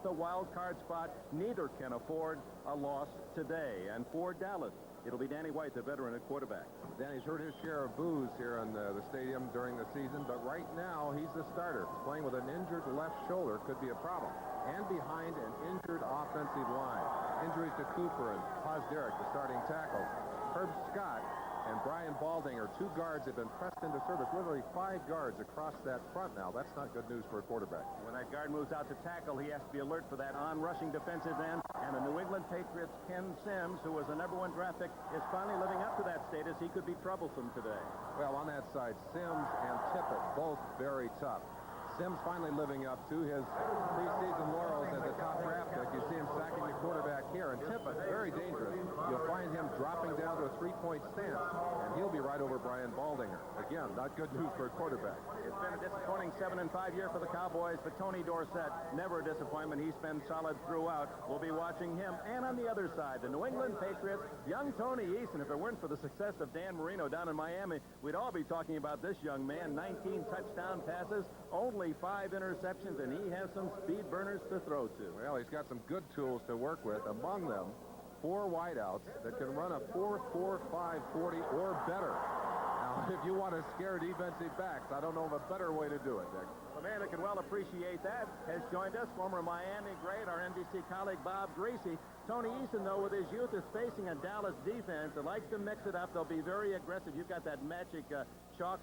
a wild card spot. Neither can afford a loss today. And for Dallas, it'll be Danny White, the veteran at quarterback. Danny's heard his share of boos here in the stadium during the season, but right now he's the starter. He's playing with an injured left shoulder, could be a problem. And behind an injured offensive line. Injuries to Cooper and Paz Derrick, the starting tackle. Herb Scott and Brian Baldinger, 2 guards, have been pressed into service. Literally 5 guards across that front now. That's not good news for a quarterback. When that guard moves out to tackle, he has to be alert for that on-rushing defensive end. And the New England Patriots' Ken Sims, who was the #1 draft pick, is finally living up to that status. He could be troublesome today. Well, on that side, Sims and Tippett, both very tough. Sims finally living up to his preseason laurels as a top draft pick. You see him sacking the quarterback here. And Tippett, very dangerous. You'll find him dropping down to a 3-point stance, and he'll be right over Brian Baldinger. Again, not good news for a quarterback. It's been a disappointing 7-5 year for the Cowboys, but Tony Dorsett, never a disappointment. He's been solid throughout. We'll be watching him. And on the other side, the New England Patriots, young Tony Eason. If it weren't for the success of Dan Marino down in Miami, we'd all be talking about this young man. 19 touchdown passes, only 5 interceptions, and he has some speed burners to throw to. Well, he's got some good tools to work with. Among them, 4 wideouts that can run a 4.45 40 or better. Now, if you want to scare defensive backs, I don't know of a better way to do it, Dick. The man that can well appreciate that has joined us, former Miami great, our NBC colleague Bob Greasy. Tony Eason, though, with his youth, is facing a Dallas defense that likes to mix it up. They'll be very aggressive. You've got that magic chalk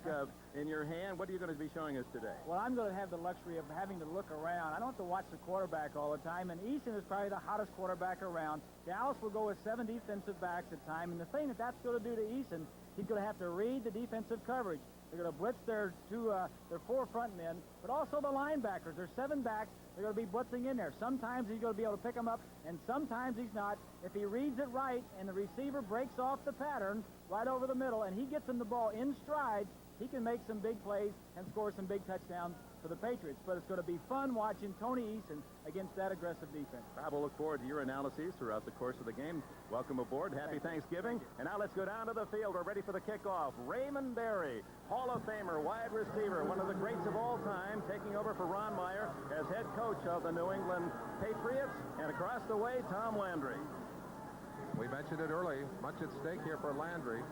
in your hand. What are you going to be showing us today? Well, I'm going to have the luxury of having to look around. I don't have to watch the quarterback all the time, and Eason is probably the hottest quarterback around. Dallas will go with 7 defensive backs at a time, and the thing that's going to do to Eason, he's going to have to read the defensive coverage. They're going to blitz their 4 front men, but also the linebackers. There's 7 backs. They're going to be blitzing in there. Sometimes he's going to be able to pick them up, and sometimes he's not. If he reads it right and the receiver breaks off the pattern right over the middle and he gets him the ball in stride, he can make some big plays and score some big touchdowns for the Patriots. But it's going to be fun watching Tony Eason against that aggressive defense. Bob, we'll look forward to your analyses throughout the course of the game. Welcome aboard. Happy Thanksgiving. And now let's go down to the field. We're ready for the kickoff. Raymond Berry, Hall of Famer, wide receiver, one of the greats of all time, taking over for Ron Meyer as head coach of the New England Patriots. And across the way, Tom Landry. We mentioned it early. Much at stake here for Landry.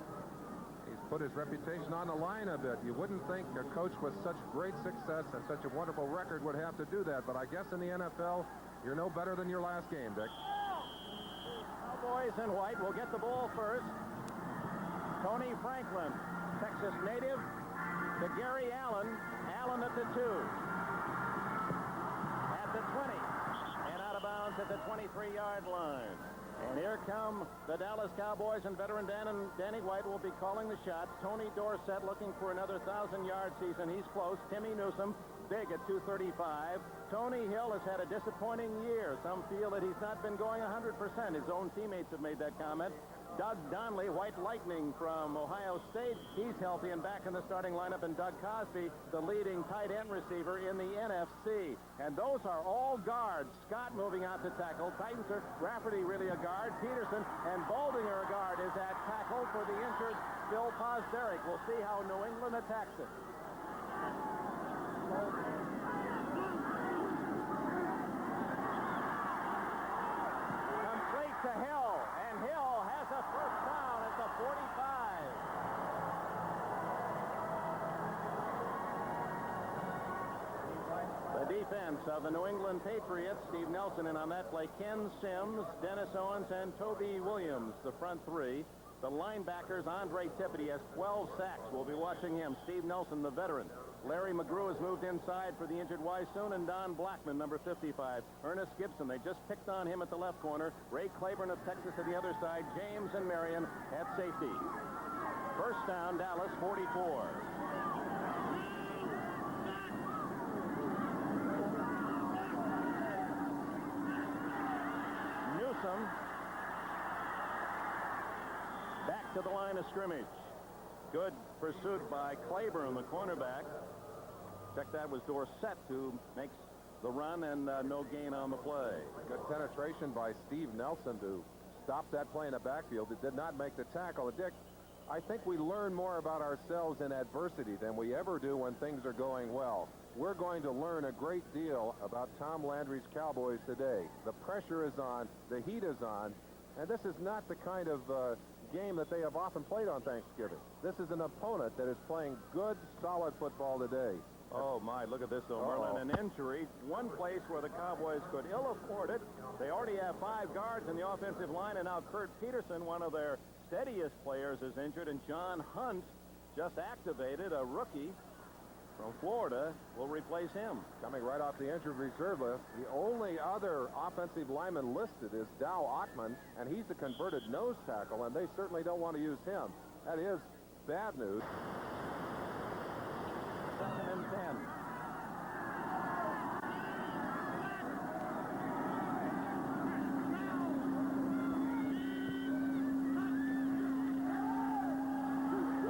He's put his reputation on the line a bit. You wouldn't think a coach with such great success and such a wonderful record would have to do that, but I guess in the NFL, you're no better than your last game, Dick. Cowboys in white will get the ball first. Tony Franklin, Texas native, to Gary Allen. Allen at the 2. At the 20. And out of bounds at the 23-yard line. And here come the Dallas Cowboys, and veteran Danny White will be calling the shots. Tony Dorsett looking for another 1,000-yard season. He's close. Timmy Newsome, big at 235. Tony Hill has had a disappointing year. Some feel that he's not been going 100%. His own teammates have made that comment. Doug Donnelly, White Lightning from Ohio State. He's healthy and back in the starting lineup. And Doug Cosby, the leading tight end receiver in the NFC. And those are all guards. Scott moving out to tackle. Titans are Rafferty really a guard. Peterson and Baldinger a guard is at tackle for the injured Bill Pozderac. We'll see how New England attacks it. Complete to Hill, and Hill has a first down at the 45. The defense of the New England Patriots, Steve Nelson in on that play, Ken Sims, Dennis Owens, and Toby Williams, the front 3. The linebackers, Andre Tippett, he has 12 sacks. We'll be watching him. Steve Nelson, the veteran. Larry McGrew has moved inside for the injured Wysoon, and Don Blackman, number 55. Ernest Gibson, they just picked on him at the left corner. Ray Claiborne of Texas at the other side. James and Marion at safety. First down, Dallas, 44. Newsome back to the line of scrimmage. Good pursuit by Claiborne, the cornerback. Check that, was Dorsett who makes the run, and no gain on the play. Good penetration by Steve Nelson to stop that play in the backfield. It did not make the tackle. Dick, I think we learn more about ourselves in adversity than we ever do when things are going well. we're going to learn a great deal about Tom Landry's Cowboys today. The pressure is on, the heat is on, and this is not the kind of game that they have often played on Thanksgiving. This is an opponent that is playing good, solid football today. Oh, my, look at this, though, Merlin. An injury. One place where the Cowboys could ill afford it. They already have 5 guards in the offensive line, and now Kurt Peterson, one of their steadiest players, is injured, and John Hunt, just activated, a rookie from Florida, will replace him. Coming right off the injured reserve list, the only other offensive lineman listed is Dow Ottman, and he's a converted nose tackle, and they certainly don't want to use him. That is bad news. 2nd and 10.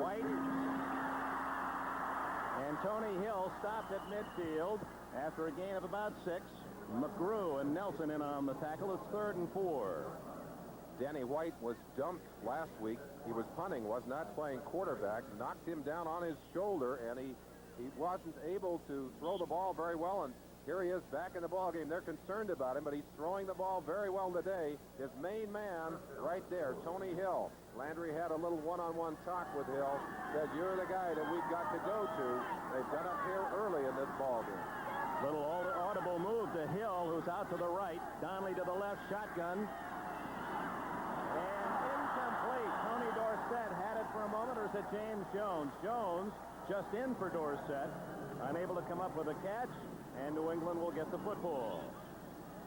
White and Tony Hill stopped at midfield after a gain of about 6. McGrew and Nelson in on the tackle. It's 3rd and 4. Danny White was dumped last week. He was punting, was not playing quarterback, knocked him down on his shoulder, and he wasn't able to throw the ball very well, and here he is back in the ball game. They're concerned about him, but he's throwing the ball very well today. His main man right there, Tony Hill. Landry had a little one-on-one talk with Hill, said, "You're the guy that we've got to go to." They've done up here early in this ball game. Little audible move to Hill, who's out to the right. Donnelly to the left, shotgun. And incomplete. Tony Dorsett had it for a moment, or is it James Jones? Jones just in for Dorsett, unable to come up with a catch, and New England will get the football.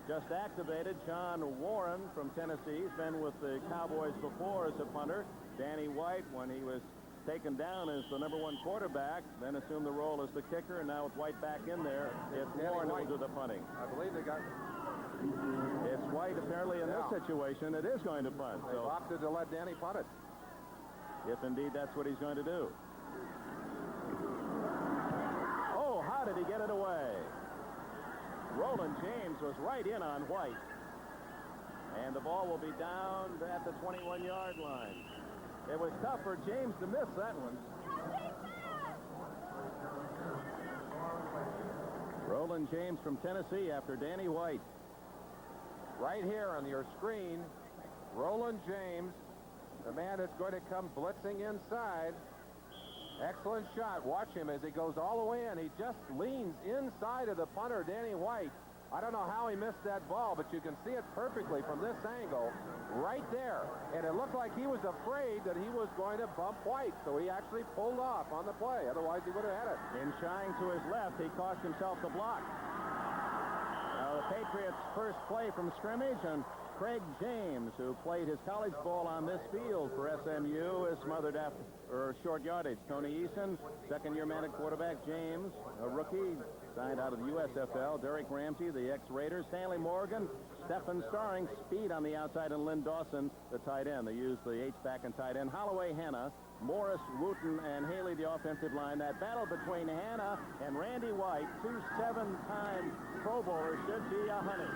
Just activated, John Warren from Tennessee. He's been with the Cowboys before as a punter. Danny White, when he was taken down as the #1 quarterback, then assumed the role as the kicker, and now with White back in there, it's Warren who will do the punting. I believe they got... It's White apparently in this situation. It is going to punt. They've opted to let Danny punt it. If indeed that's what he's going to do. Oh, how did he get it away? Roland James was right in on White. And the ball will be down at the 21-yard line. It was tough for James to miss that one. Roland James from Tennessee after Danny White. Right here on your screen, Roland James, the man that's going to come blitzing inside. Excellent shot. Watch him as he goes all the way in. He just leans inside of the punter, Danny White. I don't know how he missed that ball, but you can see it perfectly from this angle right there. And it looked like he was afraid that he was going to bump White, so he actually pulled off on the play. Otherwise, he would have had it. In shying to his left, he cost himself the block. Now, the Patriots' first play from scrimmage, and Craig James, who played his college ball on this field for SMU, is smothered after short yardage. Tony Eason, second-year man at quarterback. James, a rookie, signed out of the USFL. Derrick Ramsey, the ex-Raiders. Stanley Morgan, Stephen Starring, speed on the outside, and Lynn Dawson, the tight end. They use the H-back and tight end. Holloway, Hanna, Morris, Wooten, and Haley, the offensive line. That battle between Hanna and Randy White, 2 7-time Pro Bowlers, should be a honey.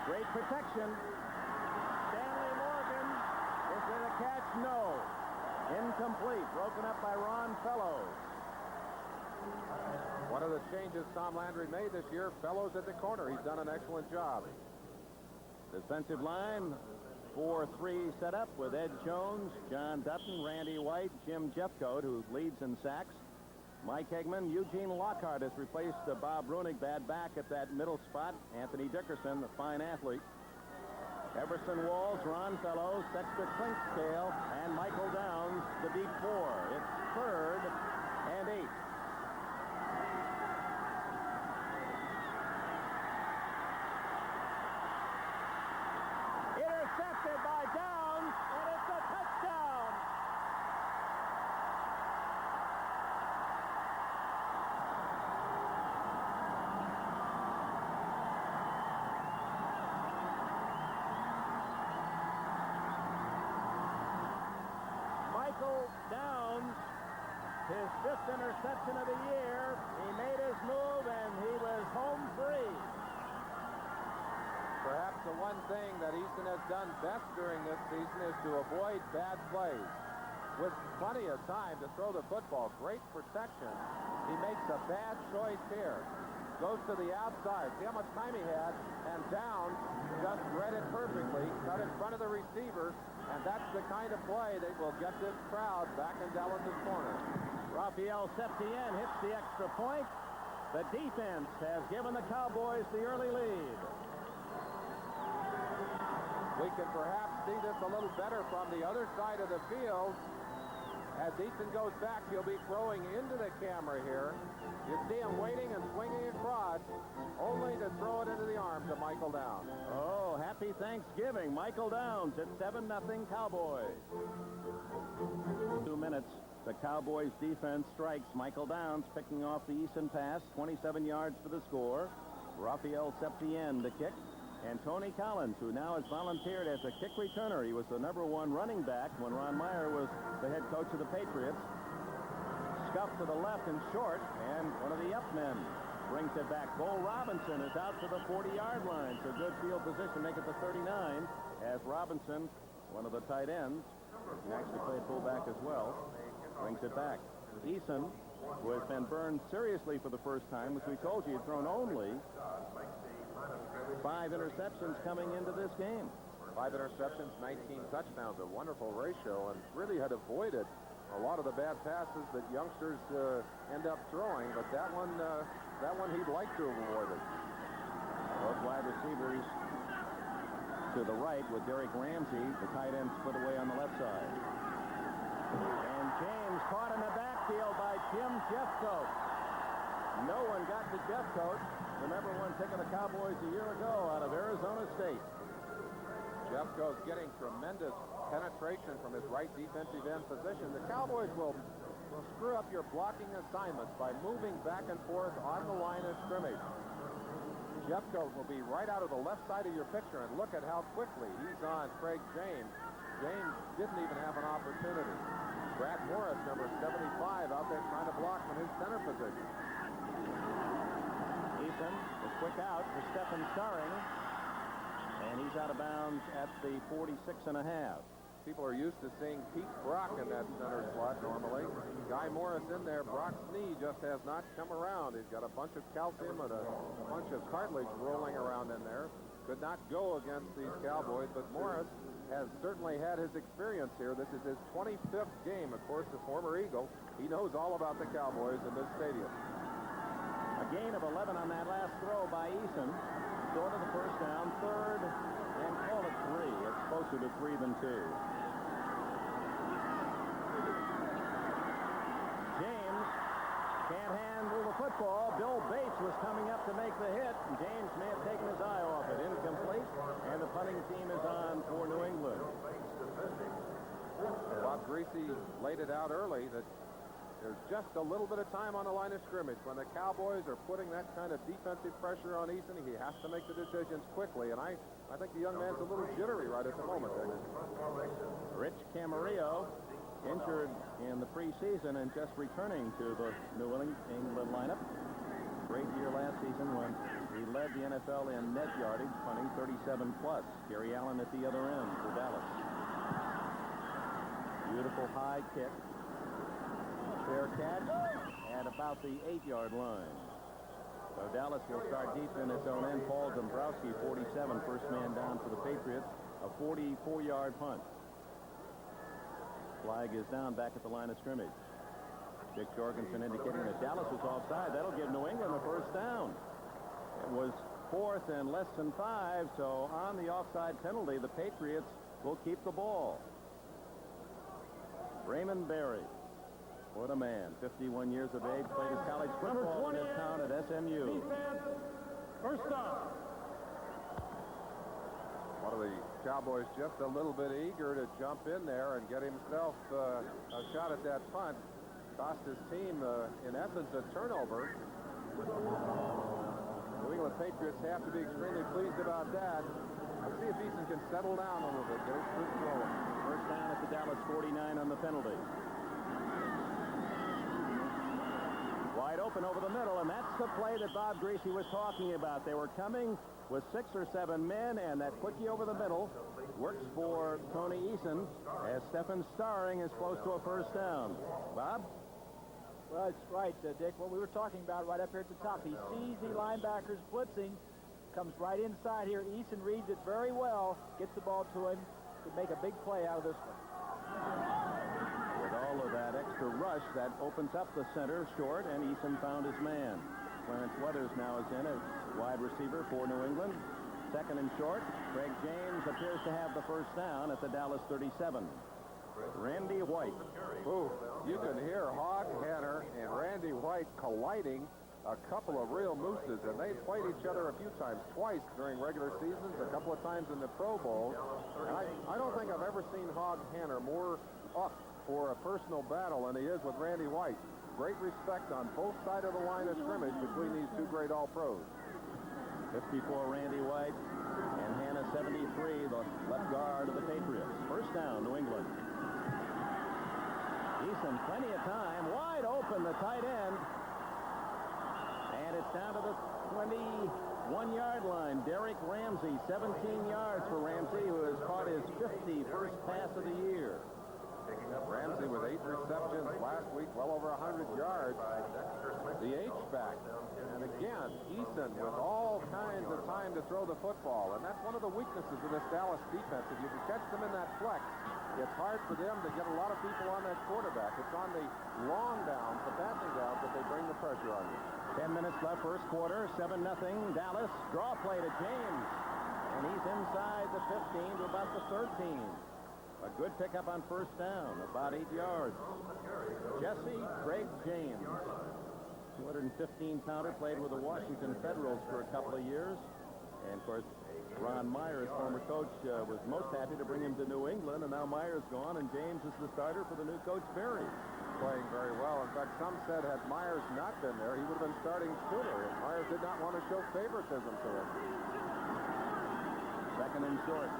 Great protection. Stanley Morgan, is it a catch? No. Incomplete. Broken up by Ron Fellows. One of the changes Tom Landry made this year, Fellows at the corner. He's done an excellent job. Defensive line, 4-3 set up with Ed Jones, John Dutton, Randy White, Jim Jeffcoat, who leads in sacks. Mike Hegman, Eugene Lockhart has replaced Bob Brunig, bad back at that middle spot. Anthony Dickerson, the fine athlete. Everson Walls, Ron Fellows, Dexter Clinkscale, and Michael Downs, the deep 4. It's 3rd and 8. Intercepted by Downs, and it's a touchdown. Michael Downs, his 5th interception of the year. He made his move, and he was home free. Perhaps the one thing that Eason has done best during this season is to avoid bad plays. with plenty of time to throw the football. Great protection. He makes a bad choice here. Goes to the outside. See how much time he had. And Downs just read it perfectly. Cut in front of the receiver. And that's the kind of play that will get this crowd back in Dallas's corner. Rafael Septien hits the extra point. The defense has given the Cowboys the early lead. We can perhaps see this a little better from the other side of the field. As Eason goes back, he'll be throwing into the camera here. You see him waiting and swinging across, only to throw it into the arms of Michael Downs. Oh, happy Thanksgiving. Michael Downs at 7-0 Cowboys. 2 minutes. The Cowboys defense strikes. Michael Downs picking off the Eason pass. 27 yards for the score. Rafael Septien the kick. And Tony Collins, who now has volunteered as a kick returner. He was the #1 running back when Ron Meyer was the head coach of the Patriots. Scuffed to the left and short, and one of the up men brings it back. Cole Robinson is out to the 40-yard line. So good field position, make it the 39, as Robinson, one of the tight ends, can actually play fullback as well, brings it back. Eason, who has been burned seriously for the first time, as we told you, he'd thrown only 5 interceptions coming into this game. 5 interceptions, 19 touchdowns, a wonderful ratio, and really had avoided a lot of the bad passes that youngsters end up throwing, but that one he'd like to have avoided. Both wide receivers to the right with Derrick Ramsey, the tight end split away on the left side. And James caught in the backfield by Jim Jeffcoat. No one got to Jeffcoat, the #1 pick of the Cowboys a year ago out of Arizona State. Jeffcoat's getting tremendous penetration from his right defensive end position. The Cowboys will screw up your blocking assignments by moving back and forth on the line of scrimmage. Jeffcoat will be right out of the left side of your picture, and look at how quickly he's on Craig James. James didn't even have an opportunity. Brad Morris, number 75, out there trying to block from his center position. Eason, the quick out for Stephen Starring, and he's out of bounds at the 46.5. People are used to seeing Pete Brock in that center slot normally. Guy Morris in there. Brock's knee just has not come around. He's got a bunch of calcium and a bunch of cartilage rolling around in there. Could not go against these Cowboys, but Morris has certainly had his experience here. This is his 25th game. Of course, the former Eagle. He knows all about the Cowboys in this stadium. A gain of 11 on that last throw by Eason. Short of the first down, third, and call it 3. It's closer to 3 than 2. James can't handle the football. Bill Bates was coming up to make the hit. James may have taken his eye off it. Incomplete, and the punting team is on for New England. Bob Greasy laid it out early that there's just a little bit of time on the line of scrimmage. When the Cowboys are putting that kind of defensive pressure on Eason, he has to make the decisions quickly, and I think the young man's a little jittery right at the moment. Rich Camarillo, injured in the preseason and just returning to the New England lineup. Great year last season when he led the NFL in net yardage, punting 37+. Gary Allen at the other end for Dallas. Beautiful high kick. Fair catch at about the 8-yard line. So Dallas will start deep in its own end. Paul Dombrowski, 47, first man down for the Patriots. A 44-yard punt. Flag is down back at the line of scrimmage. Dick Jorgensen indicating that Dallas was offside. That'll give New England the first down. It was 4th and less than 5, so on the offside penalty, the Patriots will keep the ball. Raymond Berry. What a man. 51 years of age, played his college football in his town at SMU. First down. One of the Cowboys just a little bit eager to jump in there and get himself a shot at that punt. Cost his team, in essence, a turnover. New England Patriots have to be extremely pleased about that. Let's see if Eason can settle down a little bit. Get his foot rolling. First down at the Dallas 49 on the penalty. Wide open. open over the middle, and that's the play that Bob Greasy was talking about. They were coming with 6 or 7 men, and that quickie over the middle works for Tony Eason as Stephen Starring is close to a first down. Bob? Well, it's right, Dick. What we were talking about right up here at the top. He sees the linebackers blitzing, comes right inside here. Eason reads it very well, gets the ball to him, could make a big play out of this one. With all of that extra rush, that opens up the center short, and Eason found his man. Clarence Weathers now is in as wide receiver for New England. Second and short. Craig James appears to have the first down at the Dallas 37. Randy White. Ooh, you can hear Hog Hanner and Randy White colliding, a couple of real mooses, and they played each other a few times, twice during regular seasons, a couple of times in the Pro Bowl. And I don't think I've ever seen Hog Hanner more up for a personal battle than he is with Randy White. Great respect on both sides of the line of scrimmage between these two great All-Pros. 54 Randy White, and Hanna 73, the left guard of the Patriots. First down, New England. Eason, plenty of time, wide open, the tight end. And it's down to the 21-yard line. Derrick Ramsey, 17 yards for Ramsey, who has caught his 51st pass of the year. Ramsey with 8 receptions last week, well over 100 yards. The H-back. And again, Eason with all kinds of time to throw the football. And that's one of the weaknesses of this Dallas defense. If you can catch them in that flex, it's hard for them to get a lot of people on that quarterback. It's on the long downs, the passing downs, that they bring the pressure on you. 10 minutes left, first quarter, 7-0 Dallas. Draw play to James. And he's inside the 15 to about the 13. A good pickup on first down, about 8 yards. Jesse Craig James, 215-pounder, played with the Washington Federals for a couple of years. And, of course, Ron Myers, former coach, was most happy to bring him to New England, and now Myers gone, and James is the starter for the new coach, Berry. Playing very well. In fact, some said had Myers not been there, he would have been starting sooner. And Myers did not want to show favoritism to him. Second and short.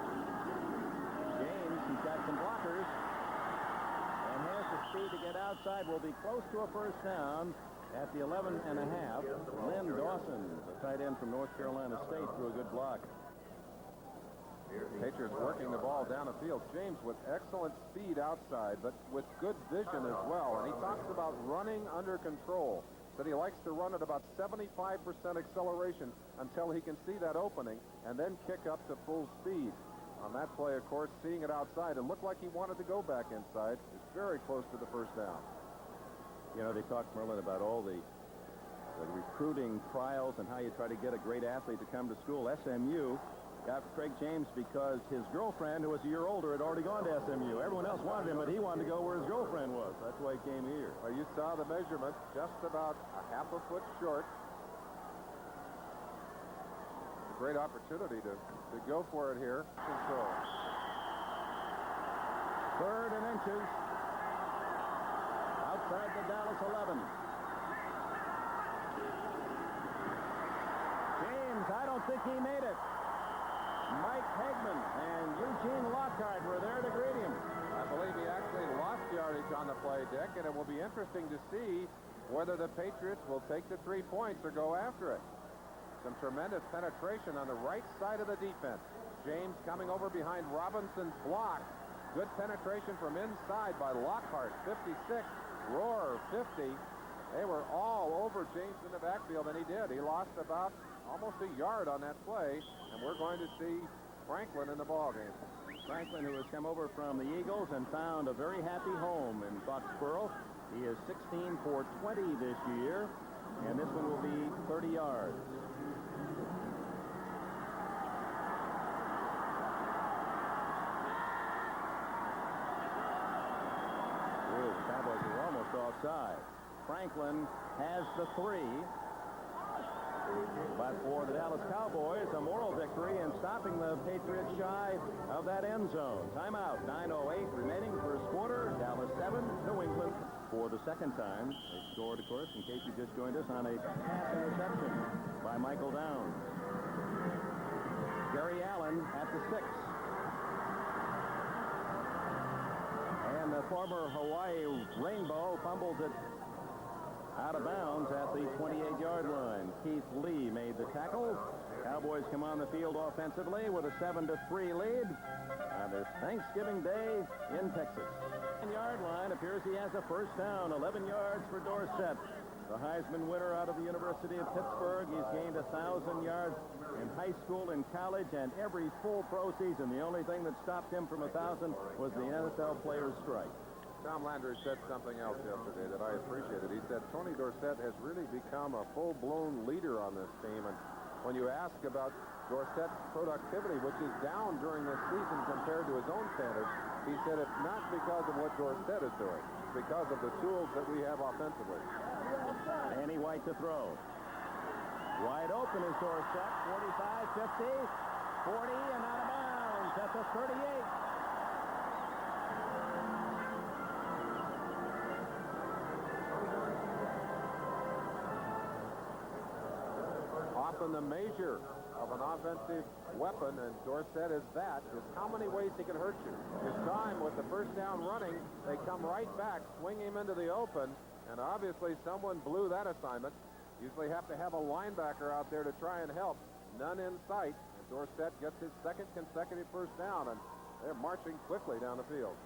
James, he's got some blockers and has the speed to get outside. Will be close to a first down at the 11 and a half. Lynn Dawson, the tight end from North Carolina State, threw a good block. Patriots working the ball down the field. James with excellent speed outside, but with good vision as well. And he talks about running under control. That he likes to run at about 75% acceleration until he can see that opening and then kick up to full speed. On that play, of course, seeing it outside, it looked like he wanted to go back inside. It's very close to the first down. You know, they talked, Merlin, about all the recruiting trials and how you try to get a great athlete to come to school. SMU got Craig James because his girlfriend, who was a year older, had already gone to SMU. Everyone else wanted him, but he wanted to go where his girlfriend was. That's why he came here. Well, you saw the measurement, just about a half a foot short. A great opportunity to go for it here. Control. Third and inches. Outside the Dallas 11. James, I don't think he made it. Mike Hegman and Eugene Lockhart were there to greet him. I believe he actually lost yardage on the play, Dick, and it will be interesting to see whether the Patriots will take the 3 points or go after it. Some tremendous penetration on the right side of the defense. James coming over behind Robinson's block. Good penetration from inside by Lockhart, 56. Rohr, 50. They were all over James in the backfield, and he did. He lost about almost a yard on that play, and we're going to see Franklin in the ballgame. Franklin, who has come over from the Eagles and found a very happy home in Foxborough. He is 16 for 20 this year, and this one will be 30 yards. Ooh, the Cowboys are almost offside. Franklin has the 3. But for the Dallas Cowboys, a moral victory in stopping the Patriots shy of that end zone. Timeout, 9:08 remaining, first quarter. Dallas 7, New England for the second time. They scored, of course, in case you just joined us, on a pass interception by Michael Downs. Gary Allen at the 6. And the former Hawaii Rainbow fumbles it out of bounds at the 28-yard line. Keith Lee made the tackle. Cowboys come on the field offensively with a 7-3 lead. On this Thanksgiving Day in Texas. 10-yard line appears he has a first down. 11 yards for Dorsett. The Heisman winner out of the University of Pittsburgh. He's gained 1,000 yards in high school and college and every full pro season. The only thing that stopped him from 1,000 was the NFL players' strike. Tom Landry said something else yesterday that I appreciated. He said Tony Dorsett has really become a full-blown leader on this team. And when you ask about Dorsett's productivity, which is down during this season compared to his own standards, he said it's not because of what Dorsett is doing. It's because of the tools that we have offensively. Danny White to throw. Wide open is Dorsett. 45, 50, 40, and out of bounds at the 38. Often the measure of an offensive weapon, and Dorsett is that, is how many ways he can hurt you. His time with the first down running, they come right back, swing him into the open, and obviously someone blew that assignment. Usually have to have a linebacker out there to try and help. None in sight. And Dorsett gets his second consecutive first down, and they're marching quickly down the field.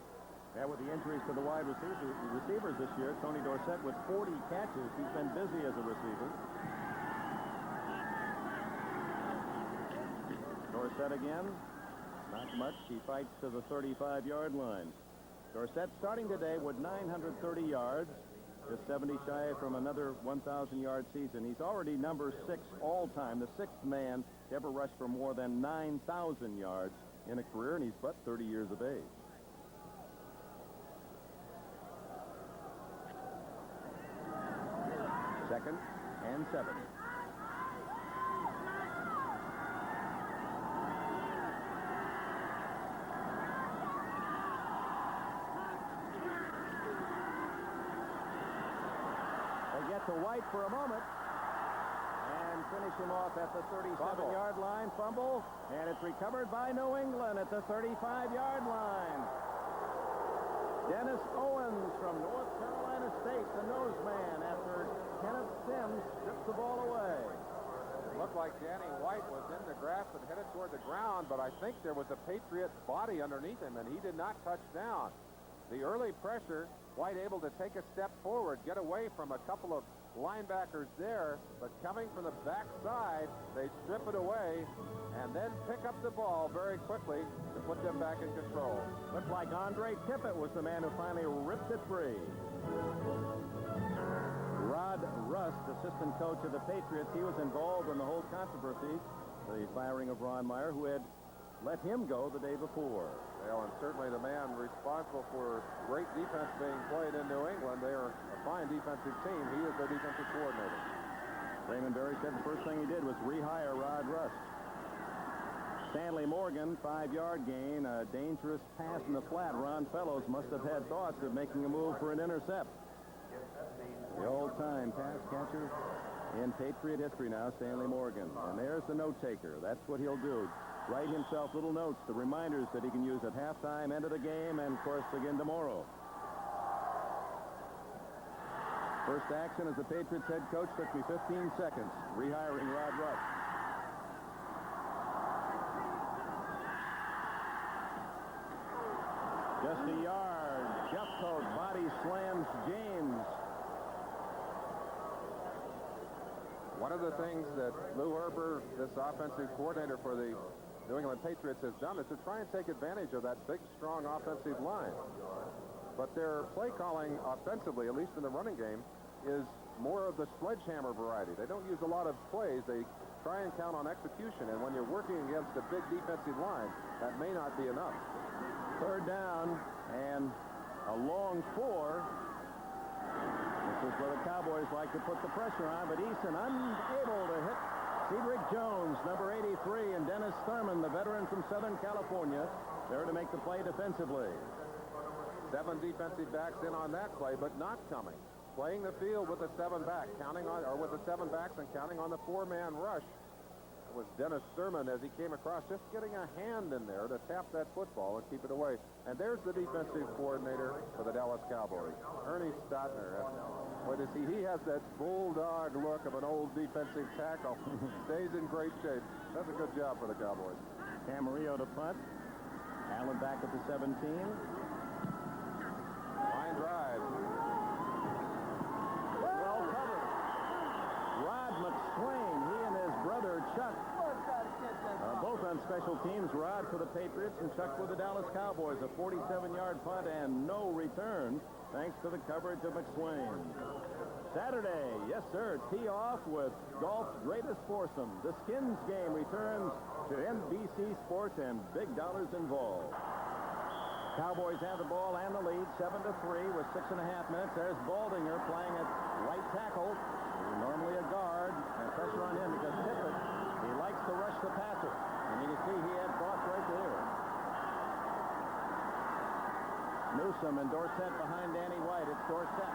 Yeah, with the injuries to the wide receivers this year, Tony Dorsett with 40 catches. He's been busy as a receiver. Dorsett again. Not much. He fights to the 35-yard line. Dorsett starting today with 930 yards. Just 70 shy from another 1,000-yard season. He's already number 6 all-time, the 6th man to ever rush for more than 9,000 yards in a career, and he's but 30 years of age. Second and 7. Get to White for a moment and finish him off at the 37-yard line. Fumble, and it's recovered by New England at the 35-yard line. Dennis Owens from North Carolina State, the nose man, after Kenneth Sims strips the ball away. It looked like Danny White was in the grass and headed toward the ground, but I think there was a Patriot body underneath him, and he did not touch down. The early pressure, White able to take a step forward, get away from a couple of linebackers there, but coming from the backside, they strip it away and then pick up the ball very quickly to put them back in control. Looked like Andre Tippett was the man who finally ripped it free. Rod Rust, assistant coach of the Patriots, he was involved in the whole controversy, the firing of Ron Meyer, who had let him go the day before. Well, and certainly the man responsible for great defense being played in New England. They are a fine defensive team. He is their defensive coordinator. Raymond Berry said the first thing he did was rehire Rod Rust. Stanley Morgan, 5-yard gain, a dangerous pass in the flat. Ron Fellows must have had thoughts of making a move for an intercept. The all-time pass catcher in Patriot history now, Stanley Morgan. And there's the note taker. That's what he'll do. Write himself little notes, the reminders that he can use at halftime, end of the game, and, of course, again tomorrow. First action as the Patriots head coach took me 15 seconds, rehiring Rod Rust. Just a yard. Jeffcoat body slams James. One of the things that Lou Herber, this offensive coordinator for the New England Patriots, has done is to try and take advantage of that big, strong offensive line. But their play calling offensively, at least in the running game, is more of the sledgehammer variety. They don't use a lot of plays. They try and count on execution. And when you're working against a big defensive line, that may not be enough. Third down and a long 4. This is where the Cowboys like to put the pressure on, but Eason unable to hit Cedric Jones, number 83, and Dennis Thurman, the veteran from Southern California, there to make the play defensively. 7 defensive backs in on that play, but not coming. Playing the field with a 7-back, with the 7 backs and counting on the 4-man rush. It was Dennis Thurman as he came across, just getting a hand in there to tap that football and keep it away. And there's the defensive coordinator for the Dallas Cowboys, Ernie Stotner. What is he? He has that bulldog look of an old defensive tackle. Stays in great shape. Does a good job for the Cowboys. Camarillo to punt. Allen back at the 17. Line drive. Well covered. Rod McSwain, he and his brother Chuck both on special teams. Rod for the Patriots and Chuck for the Dallas Cowboys. A 47-yard punt and no return thanks to the coverage of McSwain. Saturday, yes sir, tee off with golf's greatest foursome. The Skins game returns to NBC Sports and big dollars involved. Cowboys have the ball and the lead, 7-3 with 6.5 minutes. There's Baldinger playing at right tackle. He's normally a guard, and pressure on him because Tippett, he likes to rush the passer. And you can see he had thoughts right there. Newsome and Dorsett behind Danny White. It's Dorsett.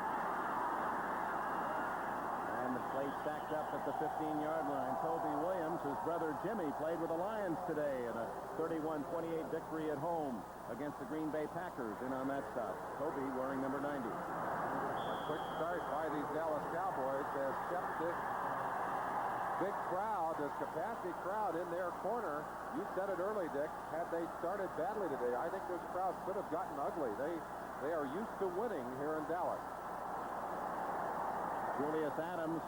And the play stacked up at the 15-yard line. Toby Williams, his brother Jimmy, played with the Lions today in a 31-28 victory at home against the Green Bay Packers in on that stop. Toby wearing number 90. A quick start by these Dallas Cowboys as Septien. Big crowd, this capacity crowd in their corner. You said it early, Dick. Had they started badly today, I think this crowd could have gotten ugly. They are used to winning here in Dallas. Julius Adams,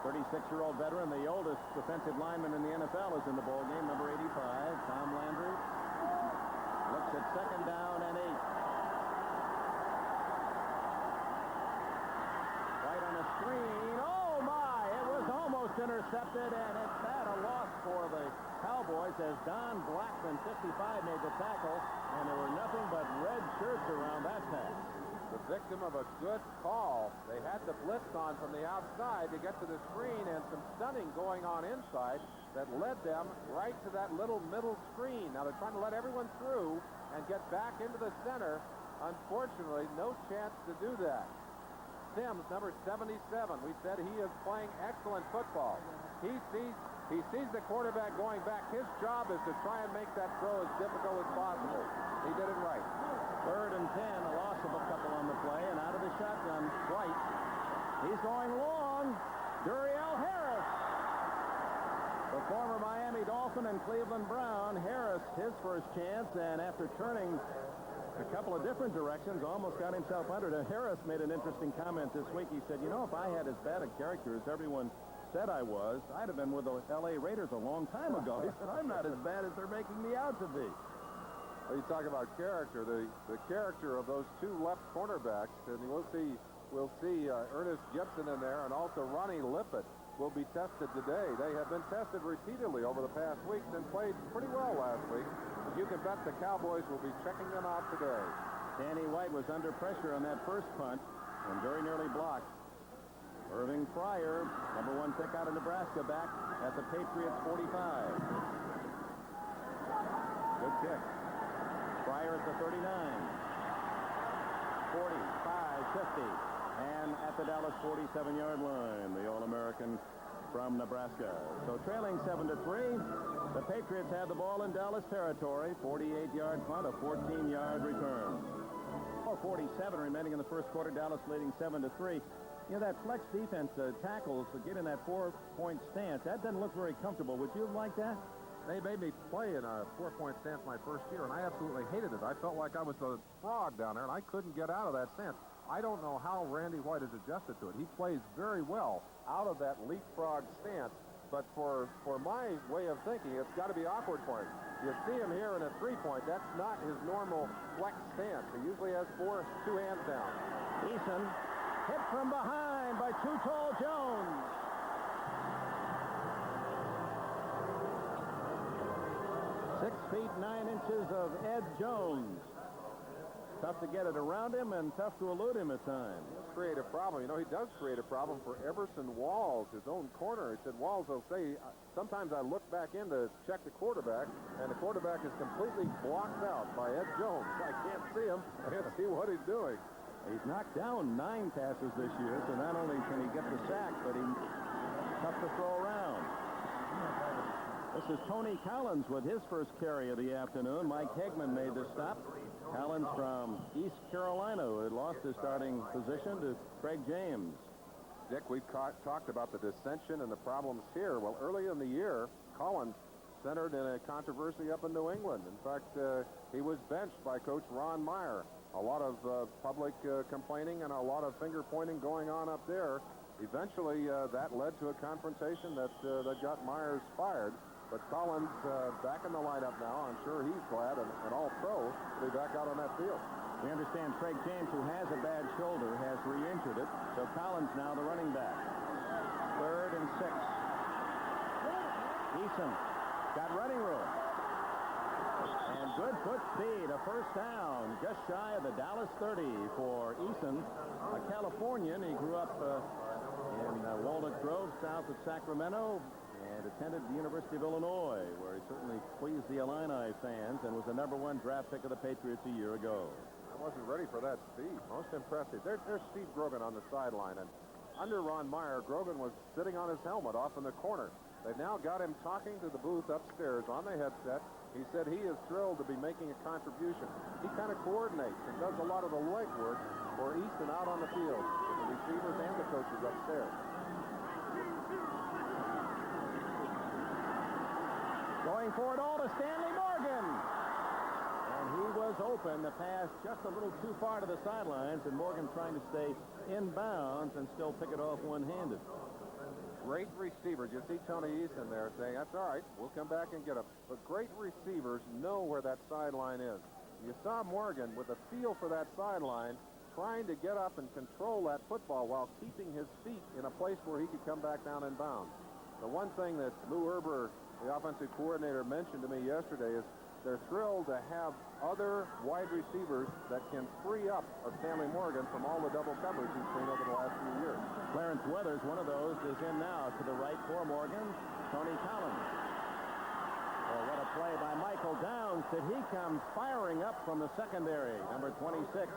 36-year-old veteran, the oldest defensive lineman in the NFL, is in the ball game, number 85. Tom Landry looks at second down and 8. Right on a screen. Oh my! It was almost intercepted, and it's had a loss for the Cowboys as Don Blackman, 55, made the tackle, and there were nothing but red shirts around that pass. The victim of a good call. They had the blitz on from the outside to get to the screen, and some stunning going on inside that led them right to that little middle screen. Now they're trying to let everyone through and get back into the center. Unfortunately, no chance to do that. Sims, number 77, we said he is playing excellent football. He sees the quarterback going back. His job is to try and make that throw as difficult as possible. He did it right. 3rd and 10, a loss of a couple on the play, and out of the shotgun, White. He's going long. Duriel Harris. The former Miami Dolphin and Cleveland Brown. Harris, his first chance, and after turning a couple of different directions, almost got himself under it. And Harris made an interesting comment this week. He said, you know, if I had as bad a character as everyone said I was, I'd have been with the L.A. Raiders a long time ago. He said, I'm not as bad as they're making me out to be. Well, you talk about character, the character of those two left cornerbacks, and we'll see Ernest Gibson in there, and also Ronnie Lippett will be tested today. They have been tested repeatedly over the past weeks and played pretty well last week. But you can bet the Cowboys will be checking them out today. Danny White was under pressure on that first punt and very nearly blocked. Irving Fryer, number 1 pick out of Nebraska, back at the Patriots 45. Good kick. Fryer at the 39. 45, 50. And at the Dallas 47-yard line, the All-American from Nebraska. So trailing 7-3, the Patriots had the ball in Dallas territory. 48-yard punt, a 14-yard return. 4:47 remaining in the first quarter. Dallas leading 7-3. You know, that flex defense tackles get in that 4-point stance. That doesn't look very comfortable. Would you like that? They made me play in a 4-point stance my first year, and I absolutely hated it. I felt like I was a frog down there, and I couldn't get out of that stance. I don't know how Randy White has adjusted to it. He plays very well out of that leapfrog stance, but for my way of thinking, it's got to be awkward for him. You see him here in a 3-point. That's not his normal flex stance. He usually has two hands down. Eason hit from behind by Too Tall Jones. 6 feet 9 inches of Ed Jones. Tough to get it around him and tough to elude him at times. Create a problem. You know, he does create a problem for Everson Walls, his own corner. He said, Walls will say, sometimes I look back in to check the quarterback, and the quarterback is completely blocked out by Ed Jones. I can't see him. I can't see what he's doing. He's knocked down 9 passes this year, so not only can he get the sack, but he's tough to throw around. This is Tony Collins with his first carry of the afternoon. Mike Hegman made the stop. Collins from East Carolina, who had lost his starting position to Craig James. Dick, we've talked about the dissension and the problems here. Well, early in the year, Collins centered in a controversy up in New England. In fact, he was benched by Coach Ron Meyer. A lot of public complaining and a lot of finger-pointing going on up there. Eventually, that led to a confrontation that got Myers fired. But Collins back in the lineup now. I'm sure he's glad, and all pro to be back out on that field. We understand Craig James, who has a bad shoulder, has re-injured it. So Collins now the running back. 3rd and 6. Eason got running room. And good foot speed, a first down, just shy of the Dallas 30 for Eason, a Californian. He grew up in Walnut Grove, south of Sacramento, and attended the University of Illinois, where he certainly pleased the Illini fans and was the #1 draft pick of the Patriots a year ago. I wasn't ready for that speed. Most impressive. There's Steve Grogan on the sideline, and under Ron Meyer, Grogan was sitting on his helmet off in the corner. They've now got him talking to the booth upstairs on the headset. He said he is thrilled to be making a contribution. He kind of coordinates and does a lot of the legwork for Easton out on the field, with the receivers and the coaches upstairs. Going for it all to Stanley Morgan. And he was open. The pass just a little too far to the sidelines, and Morgan trying to stay in bounds and still pick it off one-handed. Great receivers. You see Tony Eason there saying, that's all right, we'll come back and get him. But great receivers know where that sideline is. You saw Morgan with a feel for that sideline, trying to get up and control that football while keeping his feet in a place where he could come back down in bounds. The one thing that Lou Erber, the offensive coordinator, mentioned to me yesterday is they're thrilled to have other wide receivers that can free up Stanley Morgan from all the double coverage he's seen over the last few years. Clarence Weathers, one of those, is in now to the right for Morgan. Tony Collins. Oh, what a play by Michael Downs. Did he come firing up from the secondary, number 26,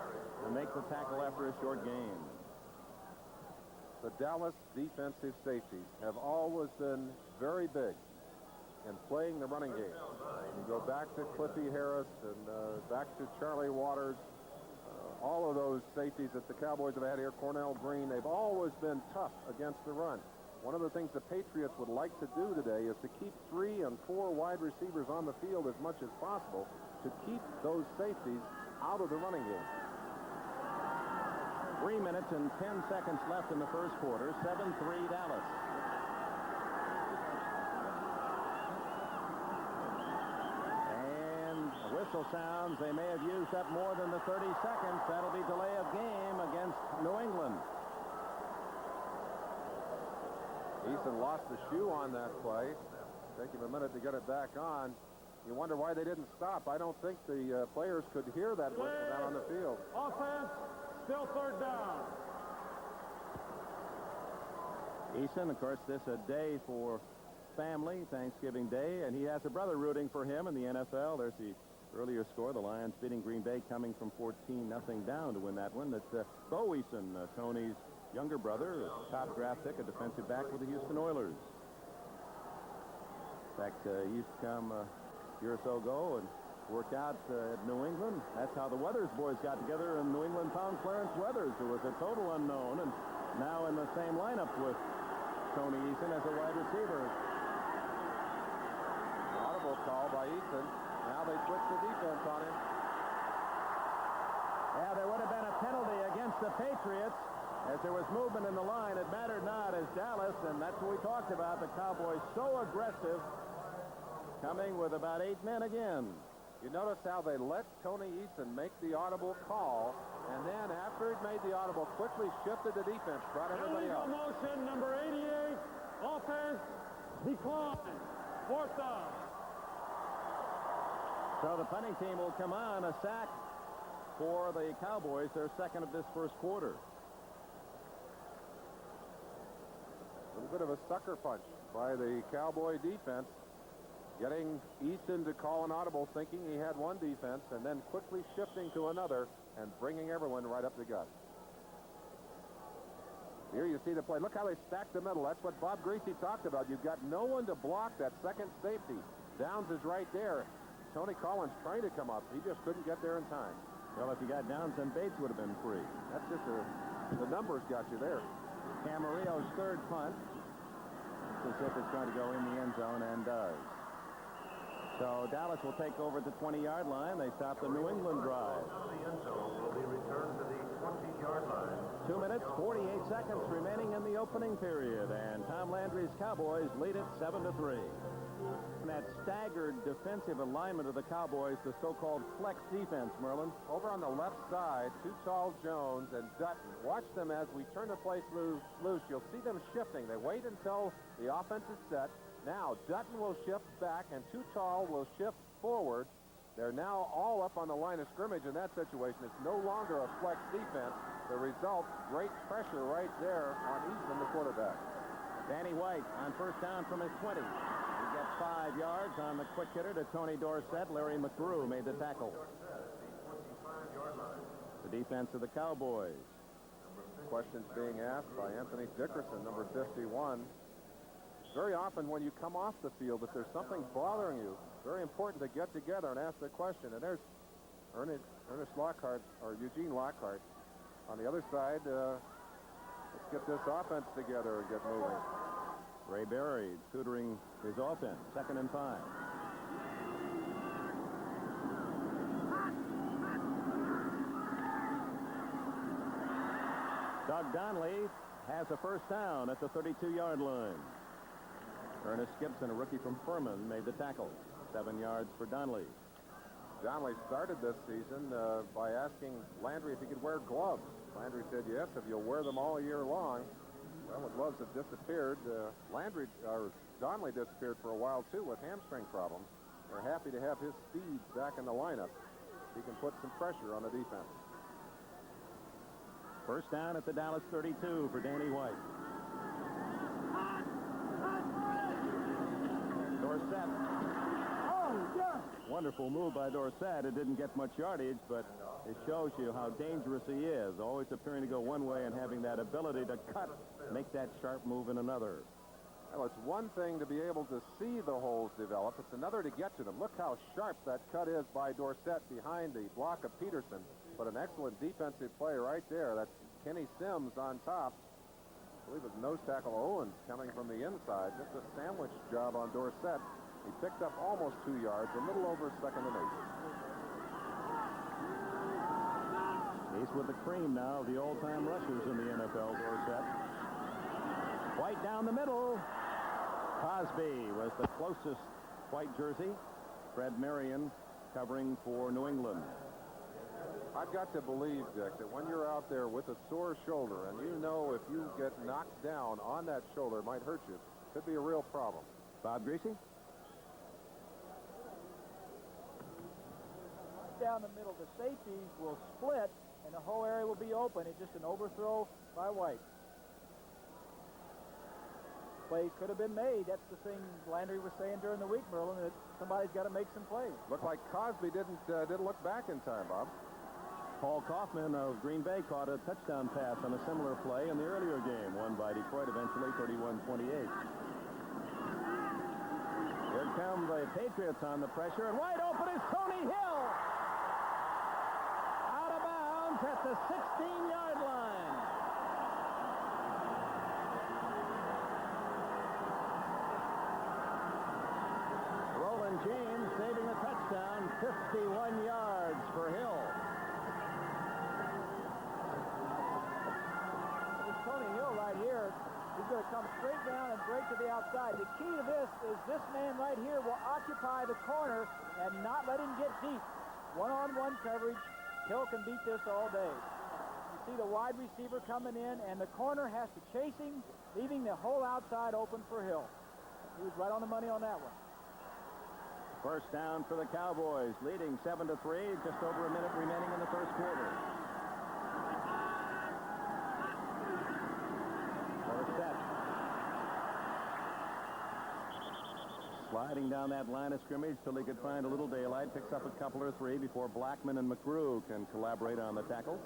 and make the tackle after a short gain. The Dallas defensive safeties have always been very big in playing the running game. You go back to Cliffy Harris and back to Charlie Waters. All of those safeties that the Cowboys have had here, Cornell Green, they've always been tough against the run. One of the things the Patriots would like to do today is to keep 3 and 4 wide receivers on the field as much as possible to keep those safeties out of the running game. 3 minutes and 10 seconds left in the first quarter. 7-3 Dallas. Whistle sounds. They may have used up more than the 30 seconds. That'll be delay of game against New England. Eason lost the shoe on that play. Take him a minute to get it back on. You wonder why they didn't stop. I don't think the players could hear that whistle down on the field. Offense, still 3rd down. Eason, of course, this a day for family, Thanksgiving Day, and he has a brother rooting for him in the NFL. There's the earlier score, the Lions beating Green Bay, coming from 14-0 down to win that one. That's Bo Eason, Tony's younger brother, a top draft pick, a defensive back with the Houston Oilers. In fact, he used to come a year or so ago and work out at New England. That's how the Weathers boys got together, and New England found Clarence Weathers, who was a total unknown, and now in the same lineup with Tony Eason as a wide receiver. Audible call by Eason. Now they switch the defense on him. Yeah, there would have been a penalty against the Patriots as there was movement in the line. It mattered not as Dallas, and that's what we talked about, the Cowboys so aggressive, coming with about 8 men again. You notice how they let Tony Eason make the audible call, and then after he'd made the audible, quickly shifted the defense, brought everybody up. Motion, number 88, offense, decline, 4th down. So the punting team will come on. A sack for the Cowboys, their second of this first quarter. A little bit of a sucker punch by the Cowboy defense, getting Eason to call an audible, thinking he had one defense, and then quickly shifting to another and bringing everyone right up the gut. Here you see the play. Look how they stack the middle. That's what Bob Greasy talked about. You've got no one to block that second safety. Downs is right there. Tony Collins trying to come up. He just couldn't get there in time. Well, if you got Downs, then Bates would have been free. That's just the numbers got you there. Camarillo's third punt. As if it's going to go in the end zone, and does. So Dallas will take over at the 20-yard line. They stop the New England drive. The end zone will be returned to the 20-yard line. 2 minutes, 48 seconds remaining in the opening period, and Tom Landry's Cowboys lead it 7-3. And that staggered defensive alignment of the Cowboys, the so-called flex defense, Merlin. Over on the left side, Too Tall Jones and Dutton. Watch them as we turn the place loose. You'll see them shifting. They wait until the offense is set. Now, Dutton will shift back, and Too Tall will shift forward. They're now all up on the line of scrimmage in that situation. It's no longer a flex defense. The result, great pressure right there on Eason, the quarterback. Danny White on first down from his 20. He gets 5 yards on the quick hitter to Tony Dorsett. Larry McGrew made the tackle. The defense of the Cowboys. Questions being asked by Anthony Dickerson, number 51. Very often when you come off the field, if there's something bothering you, very important to get together and ask the question. And there's Ernest Lockhart, or Eugene Lockhart. On the other side, let's get this offense together and get moving. Ray Berry tutoring his offense. 2nd and 5. Doug Donnelly has a first down at the 32-yard line. Ernest Gibson, a rookie from Furman, made the tackle. 7 yards for Donnelly. Donnelly started this season by asking Landry if he could wear gloves. Landry said yes, if you'll wear them all year long. Well, the gloves have disappeared. Donnelly disappeared for a while, too, with hamstring problems. They're happy to have his speed back in the lineup. He can put some pressure on the defense. First down at the Dallas 32 for Danny White. Dorsett. Oh, yeah. Wonderful move by Dorsett. It didn't get much yardage, but it shows you how dangerous he is. Always appearing to go one way and having that ability to cut, make that sharp move in another. Well, it's one thing to be able to see the holes develop. It's another to get to them. Look how sharp that cut is by Dorsett behind the block of Peterson. But an excellent defensive play right there. That's Kenny Sims on top. I believe it's nose tackle Owens coming from the inside. Just a sandwich job on Dorsett. He picked up almost 2 yards, a little over 2nd and 8. He's with the cream now of the all-time rushers in the NFL, Dorsett. White down the middle. Cosby was the closest white jersey. Fred Marion covering for New England. I've got to believe, Dick, that when you're out there with a sore shoulder and you know if you get knocked down on that shoulder, it might hurt you. Could be a real problem. Bob Greasy? Down the middle, the safeties will split, and the whole area will be open. It's just an overthrow by White. Play could have been made. That's the thing Landry was saying during the week, Merlin, that somebody's got to make some plays. Looked like Cosby didn't look back in time, Bob. Paul Kaufman of Green Bay caught a touchdown pass on a similar play in the earlier game, won by Detroit eventually 31-28. Here come the Patriots on the pressure, and wide open is Tony Hill. Out of bounds at the 16-yard line. Roland James saving a touchdown, 51 yards for Hill. Tony Hill right here, he's going to come straight down and break to the outside. The key to this is this man right here will occupy the corner and not let him get deep. One-on-one coverage. Hill can beat this all day. You see the wide receiver coming in, and the corner has to chase him, leaving the whole outside open for Hill. He was right on the money on that one. First down for the Cowboys, leading 7-3, just over a minute remaining in the first quarter. Sliding down that line of scrimmage till he could find a little daylight, picks up a couple or three before Blackman and McGrew can collaborate on the tackle.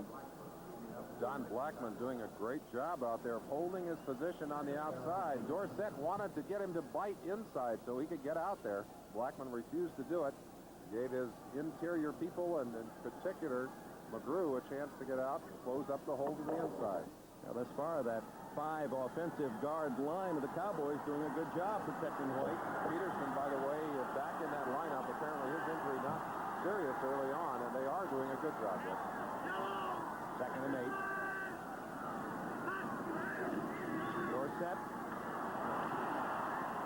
Don Blackman doing a great job out there, holding his position on the outside. Dorsett wanted to get him to bite inside so he could get out there. Blackman refused to do it. Gave his interior people, and in particular McGrew, a chance to get out and close up the hole to the inside. Now, thus far, that 5 offensive guard line of the Cowboys doing a good job protecting White. Peterson, by the way, is back in that lineup. Apparently his injury not serious early on, and they are doing a good job there. 2nd and 8. Dorsett.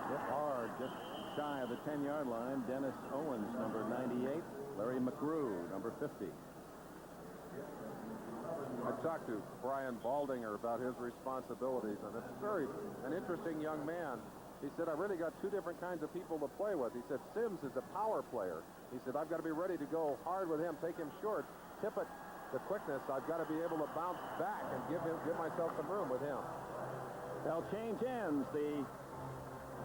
Hit hard, just shy of the 10-yard line. Dennis Owens, number 98. Larry McGrew, number 50. I talked to Brian Baldinger about his responsibilities, and it's an interesting young man. He said, I really got 2 different kinds of people to play with. He said, Sims is a power player. He said, I've got to be ready to go hard with him, take him short, tip it, the quickness. I've got to be able to bounce back and give myself some room with him. They'll change ends. The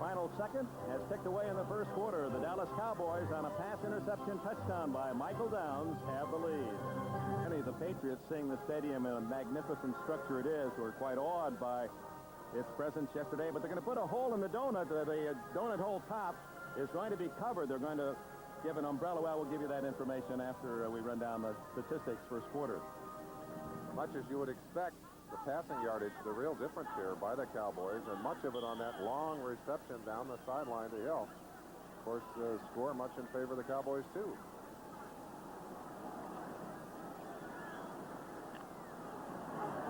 final second has ticked away in the first quarter. The Dallas Cowboys, on a pass interception touchdown by Michael Downs, have the lead. The Patriots, seeing the stadium in a magnificent structure it is, were quite awed by its presence yesterday, but they're going to put a hole in the donut. The donut hole top is going to be covered. They're going to give an umbrella. Well, we'll give you that information after we run down the statistics first quarter. Much as you would expect, the passing yardage, the real difference here by the Cowboys, and much of it on that long reception down the sideline to Hill. Of course, the score much in favor of the Cowboys, too.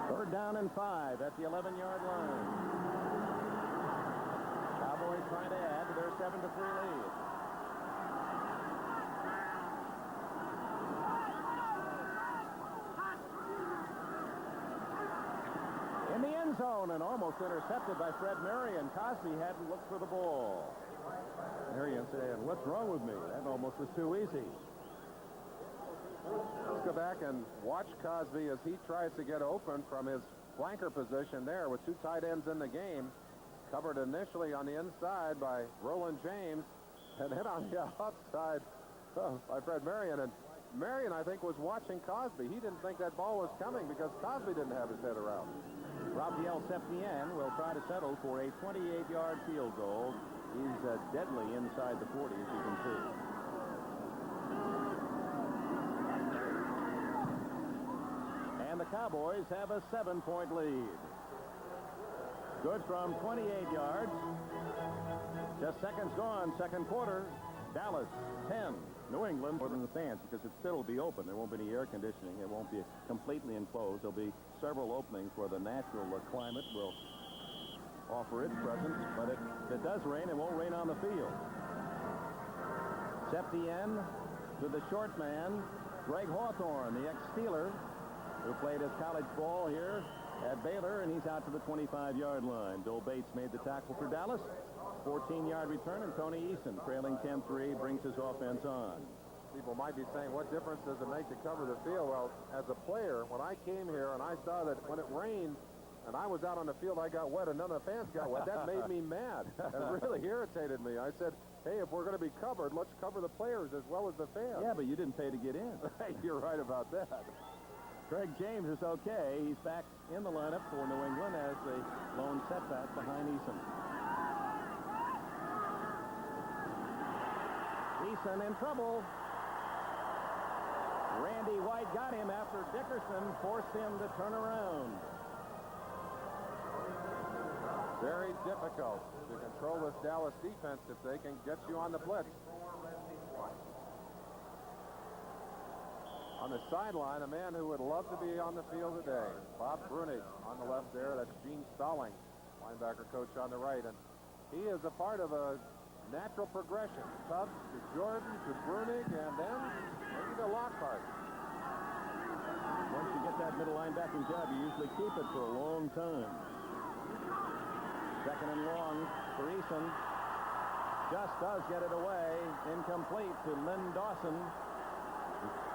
Third down and 5 at the 11-yard line. Cowboys trying to add to their 7-3 lead. In the end zone and almost intercepted by Fred Marion. Cosby hadn't looked for the ball. Marion said, what's wrong with me? That almost was too easy. Let's go back and watch Cosby as he tries to get open from his flanker position there with 2 tight ends in the game. Covered initially on the inside by Roland James, and then on the outside by Fred Marion. And Marion, I think, was watching Cosby. He didn't think that ball was coming because Cosby didn't have his head around. Rafael Septien will try to settle for a 28-yard field goal. He's deadly inside the 40, as you can see. And the Cowboys have a 7-point lead. Good from 28 yards. Just seconds gone, second quarter. Dallas 10. New England more than the fans, because it still will be open. There won't be any air conditioning. It won't be completely enclosed. There'll be several openings where the natural climate will offer its presence. But if it does rain, it won't rain on the field. Septien to the short man, Greg Hawthorne, the ex-Steeler, who played his college ball here at Baylor, and he's out to the 25-yard line. Bill Bates made the tackle for Dallas. 14-yard return, and Tony Eason, trailing 10-3, brings his offense on. People might be saying, what difference does it make to cover the field? Well, as a player, when I came here and I saw that when it rained and I was out on the field, I got wet and none of the fans got wet, that made me mad. It really irritated me. I said, hey, if we're going to be covered, let's cover the players as well as the fans. Yeah, but you didn't pay to get in. You're right about that. Craig James is okay. He's back in the lineup for New England as the lone setback behind Eason. Eason in trouble. Randy White got him after Dickerson forced him to turn around. Very difficult to control this Dallas defense if they can get you on the blitz. On the sideline, a man who would love to be on the field today, Bob Brunig on the left there. That's Gene Stalling, linebacker coach on the right. And he is a part of a natural progression. Tubbs to Jordan to Brunig, and then maybe to Lockhart. Once you get that middle linebacking job, you usually keep it for a long time. Second and long for Eason. Just does get it away. Incomplete to Lynn Dawson.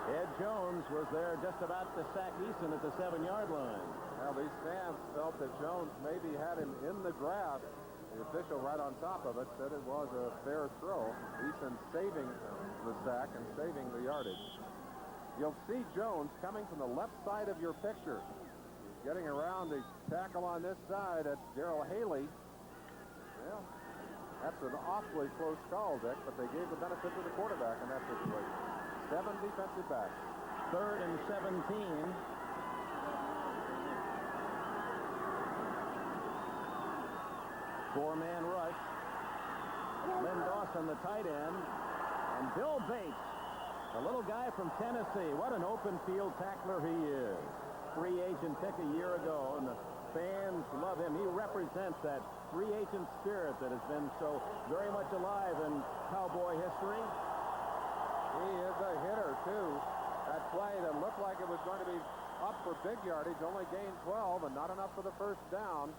Ed Jones was there just about to sack Eason at the 7-yard line. Well, these fans felt that Jones maybe had him in the grass. The official right on top of it said it was a fair throw. Eason saving the sack and saving the yardage. You'll see Jones coming from the left side of your picture. He's getting around the tackle on this side. That's Darrell Haley. Well, that's an awfully close call, Dick, but they gave the benefit to the quarterback in that situation. 7 defensive backs. Third and 17. Four-man rush. Lynn Dawson, the tight end. And Bill Bates, a little guy from Tennessee. What an open field tackler he is. Free agent pick a year ago, and the fans love him. He represents that free agent spirit that has been so very much alive in Cowboy history. He is a hitter, too. That play that looked like it was going to be up for big yardage only gained 12 and not enough for the first down.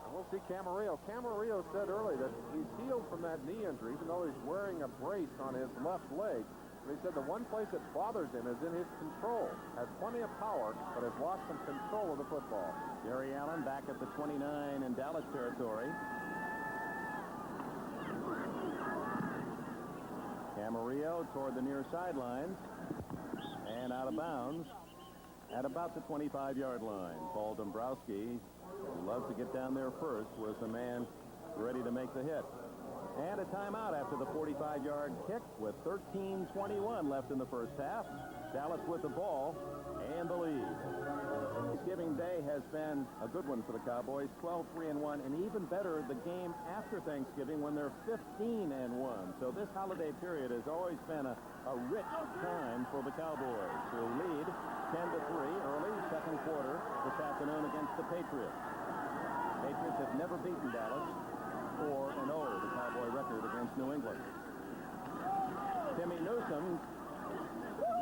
And we'll see Camarillo. Camarillo said earlier that he's healed from that knee injury, even though he's wearing a brace on his left leg. But he said the one place that bothers him is in his control. Has plenty of power, but has lost some control of the football. Gary Allen back at the 29 in Dallas territory. Camarillo toward the near sidelines and out of bounds at about the 25-yard line. Paul Dombrowski, who loves to get down there first, was the man ready to make the hit. And a timeout after the 45-yard kick with 13:21 left in the first half. Dallas with the ball and the lead. Thanksgiving Day has been a good one for the Cowboys, 12-3-1, and even better the game after Thanksgiving when they're 15-1. So this holiday period has always been a rich time for the Cowboys, who lead 10-3 early second quarter this afternoon against the Patriots. Patriots have never beaten Dallas. 4-0, the Cowboy record against New England. Timmy Newsome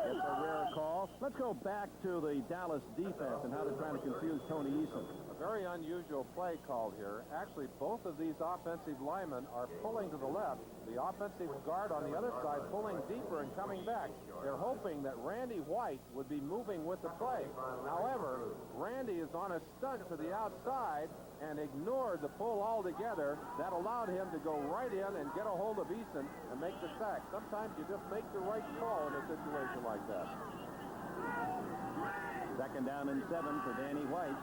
gets a rare call. Let's go back to the Dallas defense and how they're trying to confuse Tony Eason. A very unusual play called here. Actually, both of these offensive linemen are pulling to the left. The offensive guard on the other side pulling deeper and coming back. They're hoping that Randy White would be moving with the play. However, Randy is on a stunt to the outside and ignored the pull altogether. That allowed him to go right in and get a hold of Eason and make the sack. Sometimes you just make the right call in a situation like that. Second down and 7 for Danny White.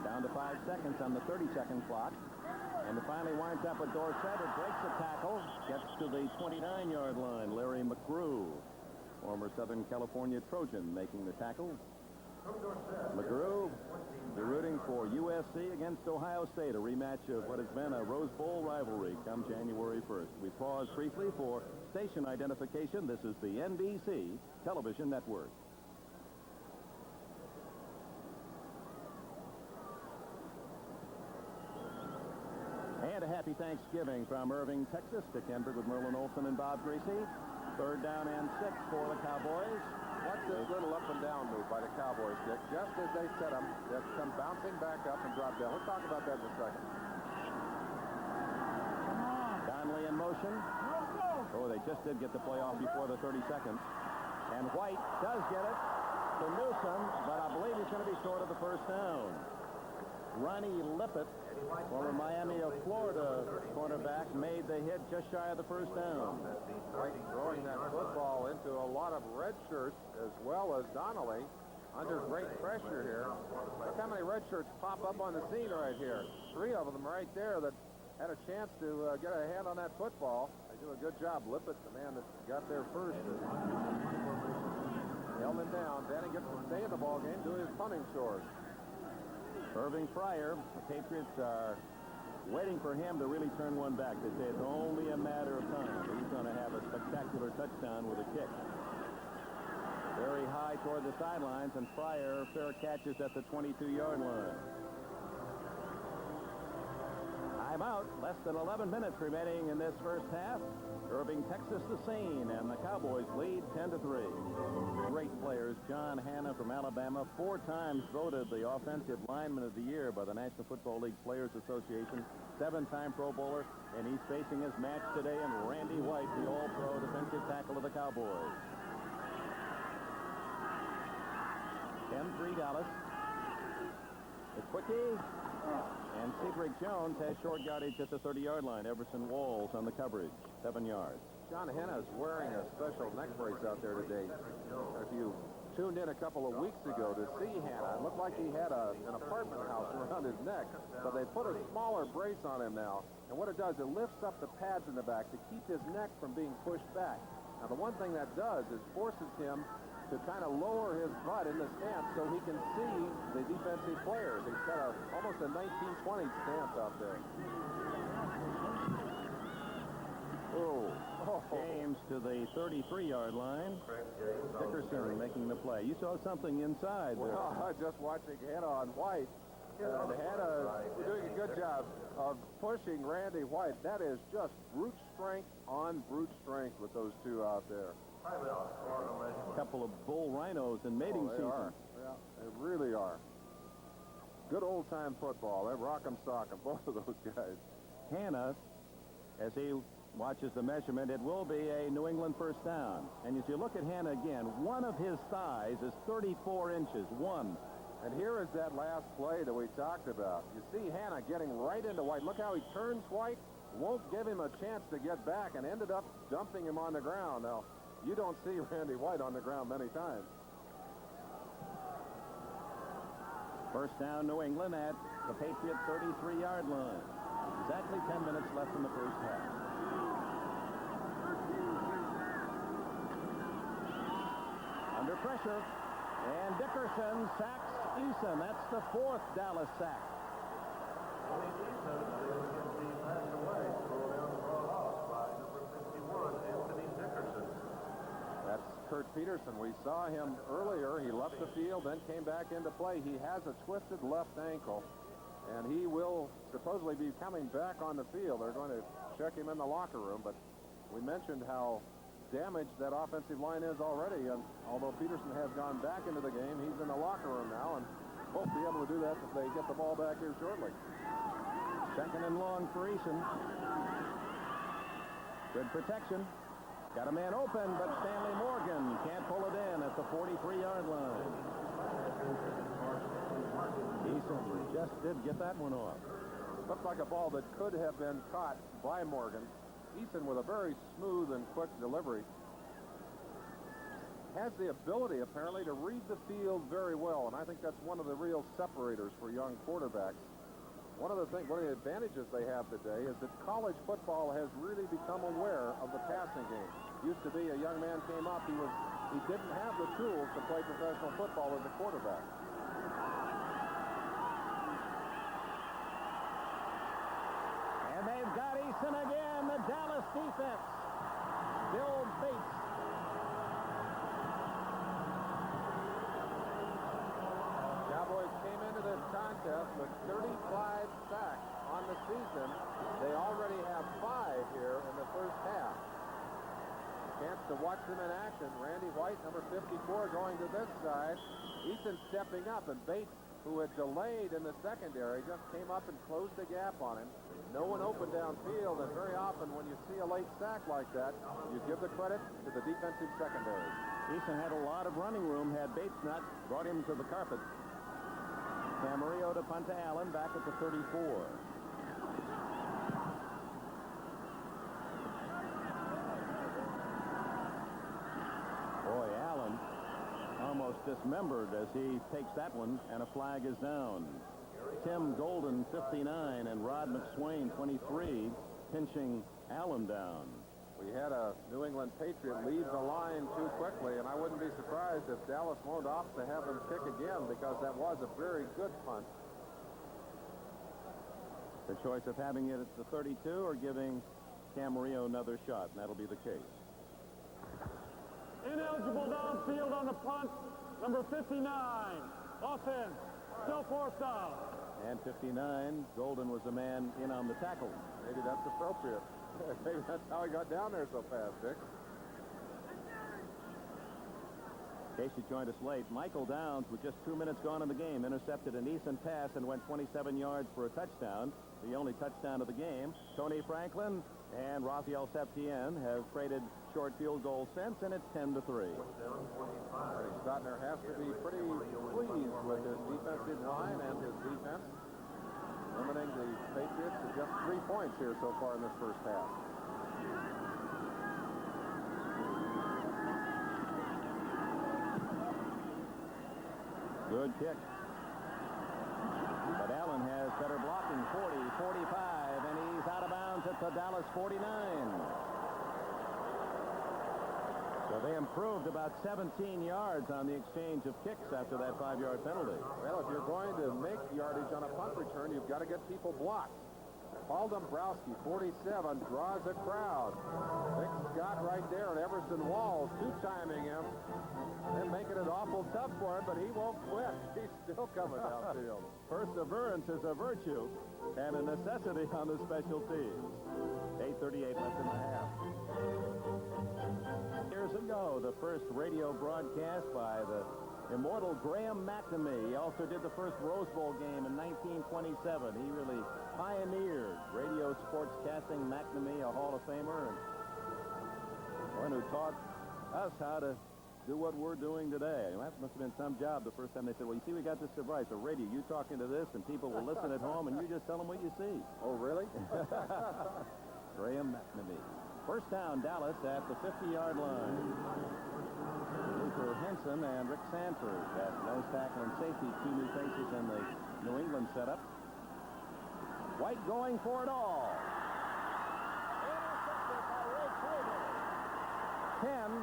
Down to 5 seconds on the 30-second clock. And it finally winds up with Dorsett. It breaks the tackle, gets to the 29-yard line. Larry McGrew, former Southern California Trojan, making the tackle. McGrew, be rooting for USC against Ohio State, a rematch of what has been a Rose Bowl rivalry come January 1st. We pause briefly for station identification. This is the NBC television network. And a happy Thanksgiving from Irving, Texas to Kendrick with Merlin Olsen and Bob Greasy. Third down and 6 for the Cowboys. Watch this little up and down move by the Cowboys, Dick. Just as they set them, they'll come bouncing back up and drop down. We'll talk about that in a second. Donnelly in motion. Oh, they just did get the play off before the 30 seconds. And White does get it to Newsome, but I believe he's going to be short of the first down. Ronnie Lippett, former Miami of Florida cornerback, made the hit just shy of the first down. White throwing that football into a lot of red shirts as well as Donnelly under great pressure here. Look how many red shirts pop up on the scene right here. 3 of them right there that had a chance to get a hand on that football. They do a good job. Lippett, the man that got there first, held him down. Danny gets to stay in the ball game doing his punting chores. Irving Fryer, the Patriots are waiting for him to really turn one back. They say it's only a matter of time. He's going to have a spectacular touchdown with a kick. Very high toward the sidelines, and Fryer fair catches at the 22-yard line. Timeout. Less than 11 minutes remaining in this first half. Irving, Texas, the scene, and the Cowboys lead 10-3. Great players. John Hanna from Alabama, 4 times voted the Offensive Lineman of the Year by the National Football League Players Association, 7-time Pro Bowler, and he's facing his match today in Randy White, the All-Pro defensive tackle of the Cowboys. 10-3 Dallas. The quickie. And Cedric Jones has short yardage at the 30-yard line. Everson Walls on the coverage, 7 yards. John Hanna is wearing a special neck brace out there today. If you tuned in a couple of weeks ago to see Hanna, it looked like he had an apartment house around his neck. So they put a smaller brace on him now. And what it does, it lifts up the pads in the back to keep his neck from being pushed back. Now, the one thing that does is forces him to kind of lower his butt in the stance so he can see the defensive players. He's got almost a 1920 stance out there. Oh. James to the 33-yard line. Dickerson making the play. You saw something inside there. Well, just watching Hannah on White. Hannah doing a good job of pushing Randy White. That is just brute strength on brute strength with those two out there. A couple of bull rhinos in mating they season. Are. Yeah, they really are. Good old-time football. They rock 'em, sock 'em, both of those guys. Hannah, as he watches the measurement, it will be a New England first down. And as you look at Hannah again, one of his thighs is 34 inches. One. And here is that last play that we talked about. You see Hannah getting right into White. Look how he turns White, won't give him a chance to get back, and ended up dumping him on the ground. Now, you don't see Randy White on the ground many times. First down, New England at the Patriot 33-yard line. Exactly 10 minutes left in the first half. Under pressure, and Dickerson sacks Eason. That's the fourth Dallas sack. That's Kurt Peterson. We saw him earlier. He left the field, then came back into play. He has a twisted left ankle, and he will supposedly be coming back on the field. They're going to check him in the locker room, but we mentioned how damaged that offensive line is already, and although Peterson has gone back into the game, he's in the locker room now, and won't be able to do that if they get the ball back here shortly. Second and long for Eason. Good protection. Got a man open, but Stanley Morgan can't pull it in at the 43-yard line. Eason just did get that one off. Looked like a ball that could have been caught by Morgan. Eason, with a very smooth and quick delivery, has the ability apparently to read the field very well, and I think that's one of the real separators for young quarterbacks. One of the advantages they have today is that college football has really become aware of the passing game. Used to be a young man came up, he didn't have the tools to play professional football as a quarterback. And they've got Eason again, the Dallas defense. Bill Bates. Cowboys came into this contest with 35 sacks on the season. They already have 5 here in the first half. Chance to watch them in action. Randy White, number 54, going to this side. Eason stepping up, and Bates, who had delayed in the secondary, just came up and closed the gap on him. No one open downfield, and very often when you see a late sack like that, you give the credit to the defensive secondary. Eason had a lot of running room, had Bates not brought him to the carpet. Camarillo to punt to Allen, back at the 34. Boy, Allen almost dismembered as he takes that one, and a flag is down. Tim Golden, 59, and Rod McSwain, 23, pinching Allen down. We had a New England Patriot leave the line too quickly, and I wouldn't be surprised if Dallas won't opt to have him kick again, because that was a very good punt. The choice of having it at the 32 or giving Camarillo another shot, and that'll be the case. Ineligible downfield on the punt, number 59. Offense, still fourth down. And 59, Golden was the man in on the tackle. Maybe that's appropriate. Maybe that's how he got down there so fast, Dick. In case you joined us late, Michael Downs, with just 2 minutes gone in the game, intercepted an Eason pass and went 27 yards for a touchdown, the only touchdown of the game. Tony Franklin and Rafael Septien have traded short field goals since, and it's 10-3. Stotner has to be pretty pleased with his defensive line and his defense, limiting the Patriots to just 3 points here so far in this first half. Good kick. But Allen has better blocking, 40, 45, and he's out of bounds at the Dallas 49. So Well, they improved about 17 yards on the exchange of kicks after that 5-yard penalty. Well, if you're going to make yardage on a punt return, you've got to get people blocked. Paul Dombrowski, 47, draws a crowd. Vic Scott right there, and Everson Walls two-timing him. They're making it awful tough for him, but he won't quit. He's still coming downfield. Perseverance is a virtue and a necessity on the special teams. 8:38 left in the half. Years ago, the first radio broadcast by the immortal Graham McNamee. He also did the first Rose Bowl game in 1927. He really pioneered radio sportscasting. McNamee, a Hall of Famer, and one who taught us how to do what we're doing today. That must have been some job the first time they said, well, you see, we got this device, a radio. You talk into this, and people will listen at home, and you just tell them what you see. Oh, really? Graham McNamee. First down, Dallas at the 50-yard line. Luther Henson and Rick Sanford at nose tackle and safety, two new faces in the New England setup. White going for it all. Intercepted by Ray Claiborne. 10,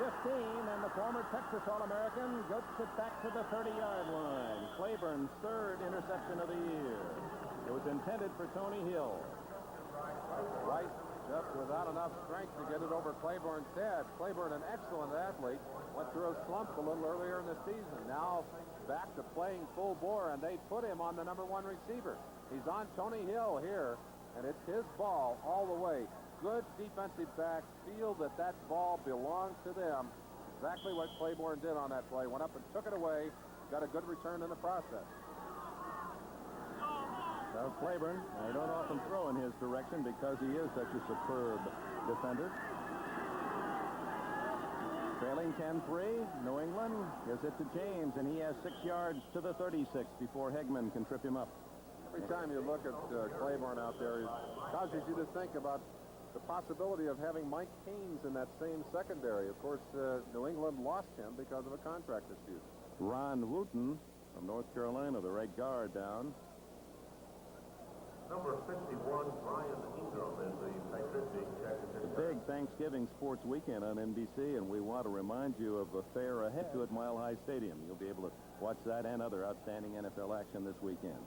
15, and the former Texas All-American gets it back to the 30-yard line. Claiborne's third interception of the year. It was intended for Tony Hill. Right, just without enough strength to get it over Claiborne's head. Claiborne, an excellent athlete, went through a slump a little earlier in the season. Now back to playing full bore, and they put him on the #1 receiver. He's on Tony Hill here, and it's his ball all the way. Good defensive backs feel that that ball belonged to them. Exactly what Claiborne did on that play. Went up and took it away. Got a good return in the process. Well, Claiborne, I don't often throw in his direction because he is such a superb defender. Trailing 10-3, New England gives it to James, and he has 6 yards to the 36 before Hegman can trip him up. Every time you look at Claiborne out there, it causes you to think about the possibility of having Mike Haynes in that same secondary. Of course, New England lost him because of a contract dispute. Ron Wooten from North Carolina, the right guard down. Number 51, Brian Ingram, is the Patriots being checked. The big Thanksgiving sports weekend on NBC, and we want to remind you of a fair ahead to at Mile High Stadium. You'll be able to watch that and other outstanding NFL action this weekend.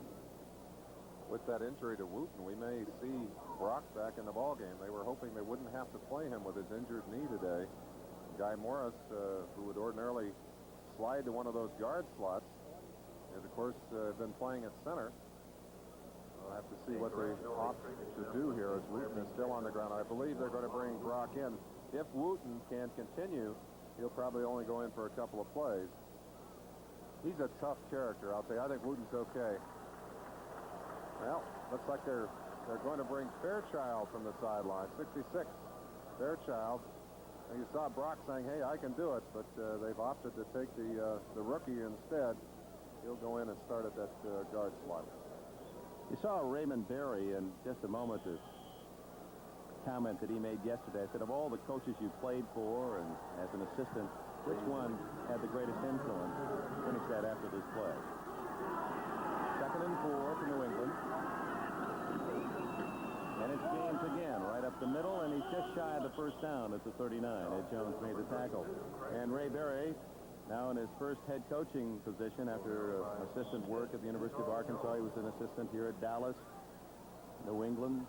With that injury to Wooten, we may see Brock back in the ballgame. They were hoping they wouldn't have to play him with his injured knee today. Guy Morris, who would ordinarily slide to one of those guard slots, has, of course, been playing at center. We'll have to see what they opt to do here as Wooten is still on the ground. I believe they're going to bring Brock in. If Wooten can continue, he'll probably only go in for a couple of plays. He's a tough character, I'll tell you. I think Wooten's okay. Well, looks like they're going to bring Fairchild from the sideline. 66, Fairchild. And you saw Brock saying, hey, I can do it, but they've opted to take the rookie instead. He'll go in and start at that guard slot. You saw Raymond Berry in just a moment, a comment that he made yesterday. I said, of all the coaches you played for and as an assistant, which one had the greatest influence? Finish that after this play. 2nd and 4 for New England. And it's James again, right up the middle, and he's just shy of the first down at the 39. Ed Jones made the tackle. And Ray Berry, now in his first head coaching position after assistant work at the University of Arkansas. He was an assistant here at Dallas, New England,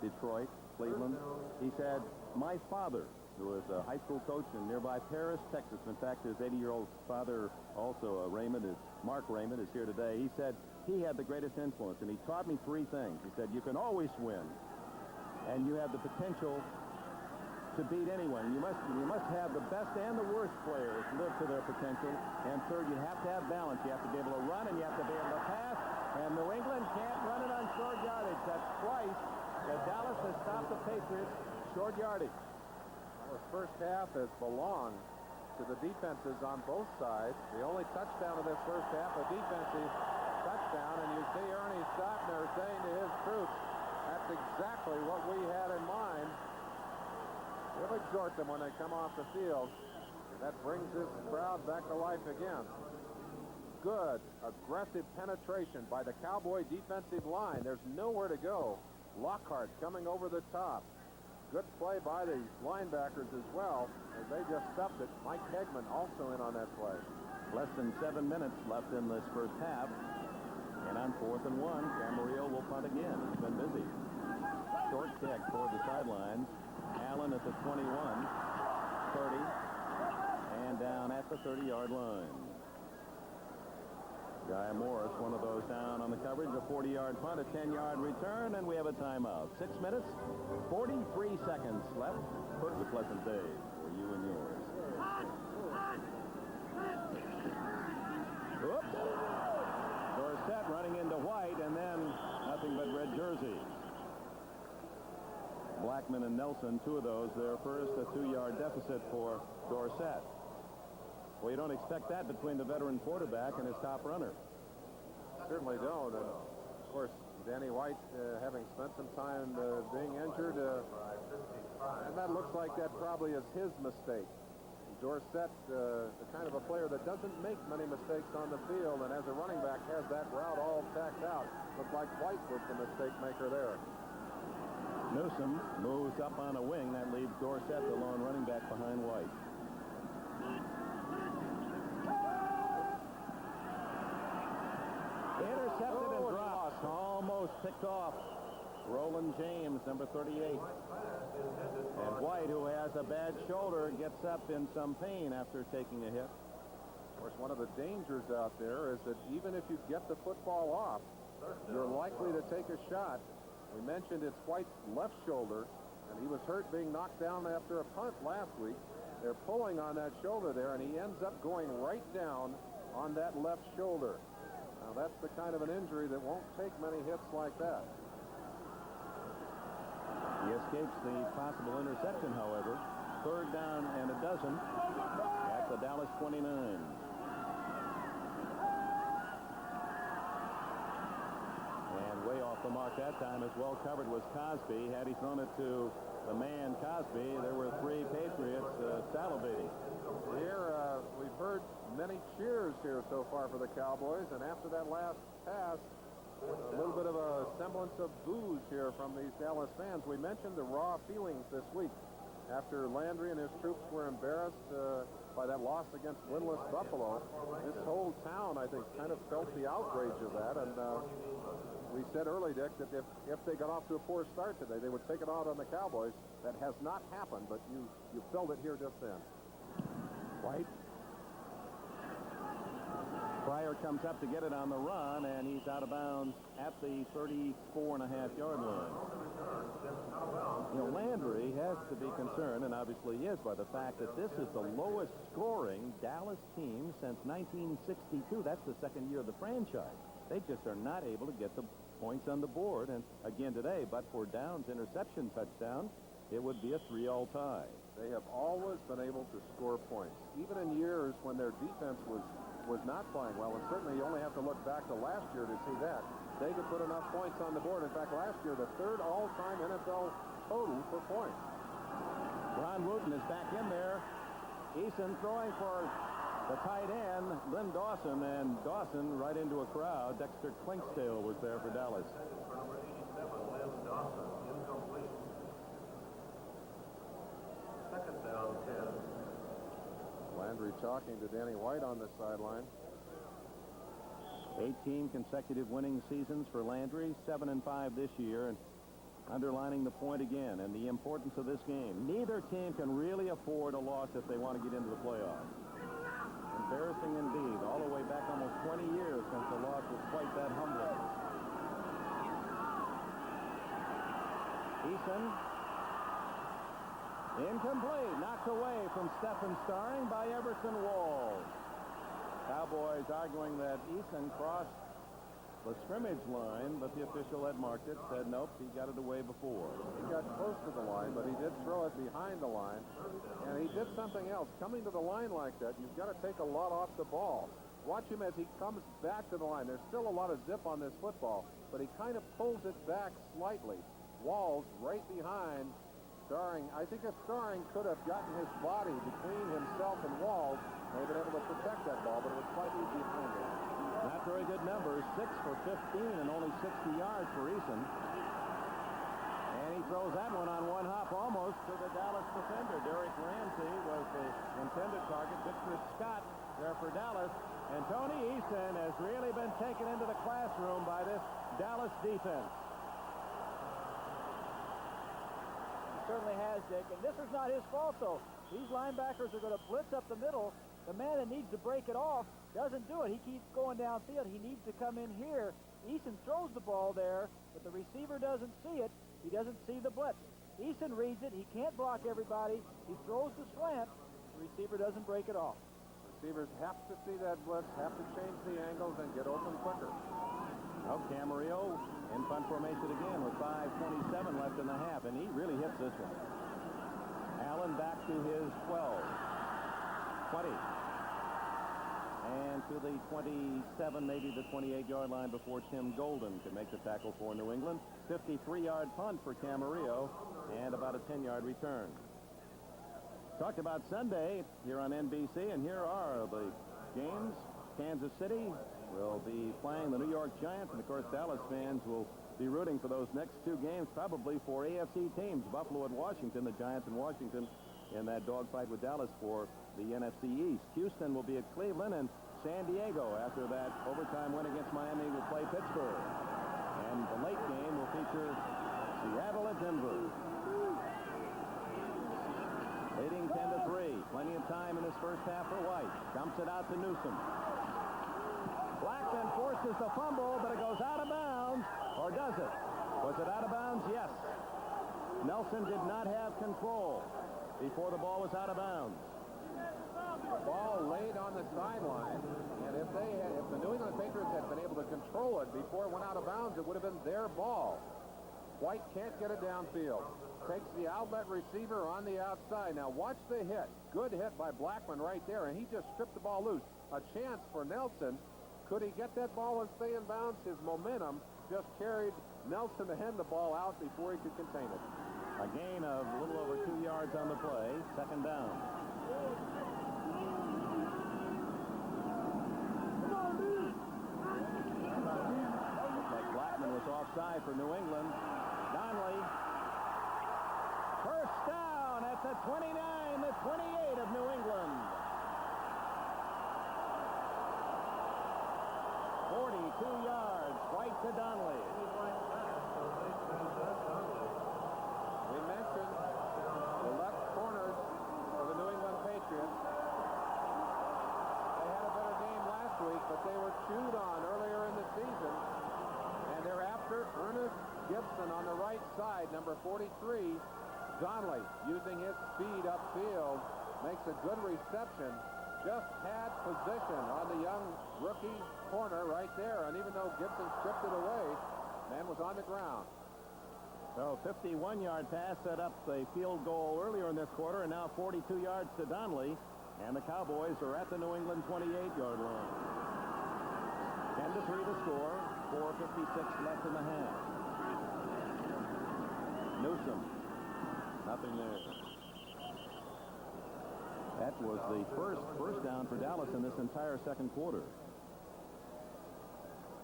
Detroit, Cleveland. He said, my father, who was a high school coach in nearby Paris, Texas. In fact, his 80-year-old father, also Mark Raymond, is here today. He said he had the greatest influence, and he taught me 3 things. He said, you can always win, and you have the potential to beat anyone. You must have the best and the worst players live to their potential. And third, you have to have balance. You have to be able to run, and you have to be able to pass. And New England can't run it on short yardage. That's twice that Dallas has stopped the Patriots short yardage. Well, the first half has belonged to the defenses on both sides. The only touchdown of this first half, a defensive touchdown. And you see Ernie Stockner saying to his troops, that's exactly what we had in mind. He'll exhort them when they come off the field. That brings this crowd back to life again. Good, aggressive penetration by the Cowboy defensive line. There's nowhere to go. Lockhart coming over the top. Good play by the linebackers as well, as they just stuffed it. Mike Hegman also in on that play. Less than 7 minutes left in this first half. And on 4th and 1, Camarillo will punt again. He's been busy. Short kick toward the sidelines. Allen at the 21, 30, and down at the 30-yard line. Guy Morris, one of those down on the coverage, a 40-yard punt, a 10-yard return, and we have a timeout. 6 minutes, 43 seconds left. For a pleasant day for you and yours. Oops. Dorsett running into White, and then nothing but red jerseys. Blackman and Nelson, two of those. Their first, a 2-yard deficit for Dorsett. Well, you don't expect that between the veteran quarterback and his top runner. Certainly don't. And of course, Danny White having spent some time being injured, and that looks like that probably is his mistake. Dorsett, the kind of a player that doesn't make many mistakes on the field, and as a running back has that route all tacked out. Looks like White was the mistake maker there. Newsom moves up on a wing. That leaves Dorsett the lone running back behind White. Intercepted and dropped. Almost picked off. Roland James, number 38. And White, who has a bad shoulder, gets up in some pain after taking a hit. Of course, one of the dangers out there is that even if you get the football off, you're likely to take a shot. We mentioned it's White's left shoulder, and he was hurt being knocked down after a punt last week. They're pulling on that shoulder there, and he ends up going right down on that left shoulder. Now, that's the kind of an injury that won't take many hits like that. He escapes the possible interception, however. 3rd down and a dozen at the Dallas 29. And way off the mark that time, as well covered was Cosby. Had he thrown it to the man Cosby, there were 3 Patriots salivating. Here, we've heard many cheers here so far for the Cowboys, and after that last pass, a little bit of a semblance of boos here from these Dallas fans. We mentioned the raw feelings this week after Landry and his troops were embarrassed by that loss against winless Buffalo. This whole town, I think, kind of felt the outrage of that, and we said early, Dick, that if they got off to a poor start today, they would take it out on the Cowboys. That has not happened, but you felt it here just then. White. Pryor comes up to get it on the run, and he's out of bounds at the 34.5-yard line. You know, Landry has to be concerned, and obviously he is, by the fact that this is the lowest scoring Dallas team since 1962. That's the second year of the franchise. They just are not able to get the points on the board. And again today, but for Downs' interception touchdown, it would be a 3-all tie. They have always been able to score points, even in years when their defense was not playing well. And certainly you only have to look back to last year to see that. They could put enough points on the board. In fact, last year, the 3rd all-time NFL total for points. Ron Wooten is back in there. Eason throwing for the tight end, Lynn Dawson, and Dawson right into a crowd. Dexter Clinksdale was there for Dallas. Number 87, Lynn Dawson, incomplete. 2nd down, 10. Landry talking to Danny White on the sideline. 18 consecutive winning seasons for Landry, 7-5 this year, and underlining the point again and the importance of this game. Neither team can really afford a loss if they want to get into the playoffs. Embarrassing indeed, all the way back almost 20 years since the loss was quite that humbling. Eason. Incomplete, knocked away from Stephen Starring by Everson Walls. Cowboys arguing that Eason crossed the scrimmage line, but the official had marked it, said nope, he got it away before. He got close to the line, but he did throw it behind the line. And he did something else. Coming to the line like that, you've got to take a lot off the ball. Watch him as he comes back to the line. There's still a lot of zip on this football, but he kind of pulls it back slightly. Walls right behind Starring. I think if Starring could have gotten his body between himself and Walls, they would have been able to protect that ball, but it was slightly behind him. Not very good numbers. 6 for 15 and only 60 yards for Eason. And he throws that one on one hop almost taken into the classroom by this Dallas defense. Certainly has, Dick, and this is not his fault, though. These linebackers are going to blitz up the middle. The man that needs to break it off doesn't do it. He keeps going downfield. He needs to come in here. Eason throws the ball there, but the receiver doesn't see it. He doesn't see the blitz. Eason reads it. He can't block everybody. He throws the slant. The receiver doesn't break it off. Receivers have to see that blitz, have to change the angles, and get open quicker. Well, Camarillo in punt formation again with 5:27 left in the half, and he really hits this one. Allen back to his 12, 20, and to the 27, maybe the 28-yard line before Tim Golden can make the tackle for New England. 53-yard punt for Camarillo, and about a 10-yard return. Talked about Sunday here on NBC, and here are the games. Kansas City will be playing the New York Giants, and of course Dallas fans will be rooting for those next two games, probably for AFC teams, Buffalo and Washington, the Giants in Washington in that dogfight with Dallas for the NFC East. Houston will be at Cleveland, and San Diego, after that overtime win against Miami, will play Pittsburgh. And the late game will feature Seattle at Denver. Leading 10-3. Plenty of time in this first half for White. Dumps it out to Newsom. Blackman forces the fumble, but it goes out of bounds. Or does it? Was it out of bounds? Yes. Nelson did not have control before the ball was out of bounds. The ball laid on the sideline, and if the New England Patriots had been able to control it before it went out of bounds, it would have been their ball. White can't get it downfield. Takes the outlet receiver on the outside. Now watch the hit. Good hit by Blackman right there, and he just stripped the ball loose. A chance for Nelson. Could he get that ball and stay in bounds? His momentum just carried Nelson to hand the ball out before he could contain it. A gain of a little over 2 yards on the play. Second down. Looks like Blackman was offside for New England. Donnelly. First down at the 29, the 28 of New England. 42 yards. White to Donnelly. We mentioned the left corners for the New England Patriots. They had a better game last week, but they were chewed on earlier in the season. And they're after Ernest Gibson on the right side, number 43. Donnelly, using his speed upfield, makes a good reception. Just had position on the young rookie corner right there. And even though Gibson stripped it away, man was on the ground. So 51-yard pass set up the field goal earlier in this quarter, and now 42 yards to Donnelly. And the Cowboys are at the New England 28-yard line. 10-3 the score. 4:56 left in the half. Newsom. Nothing there. That was the first down for Dallas in this entire second quarter.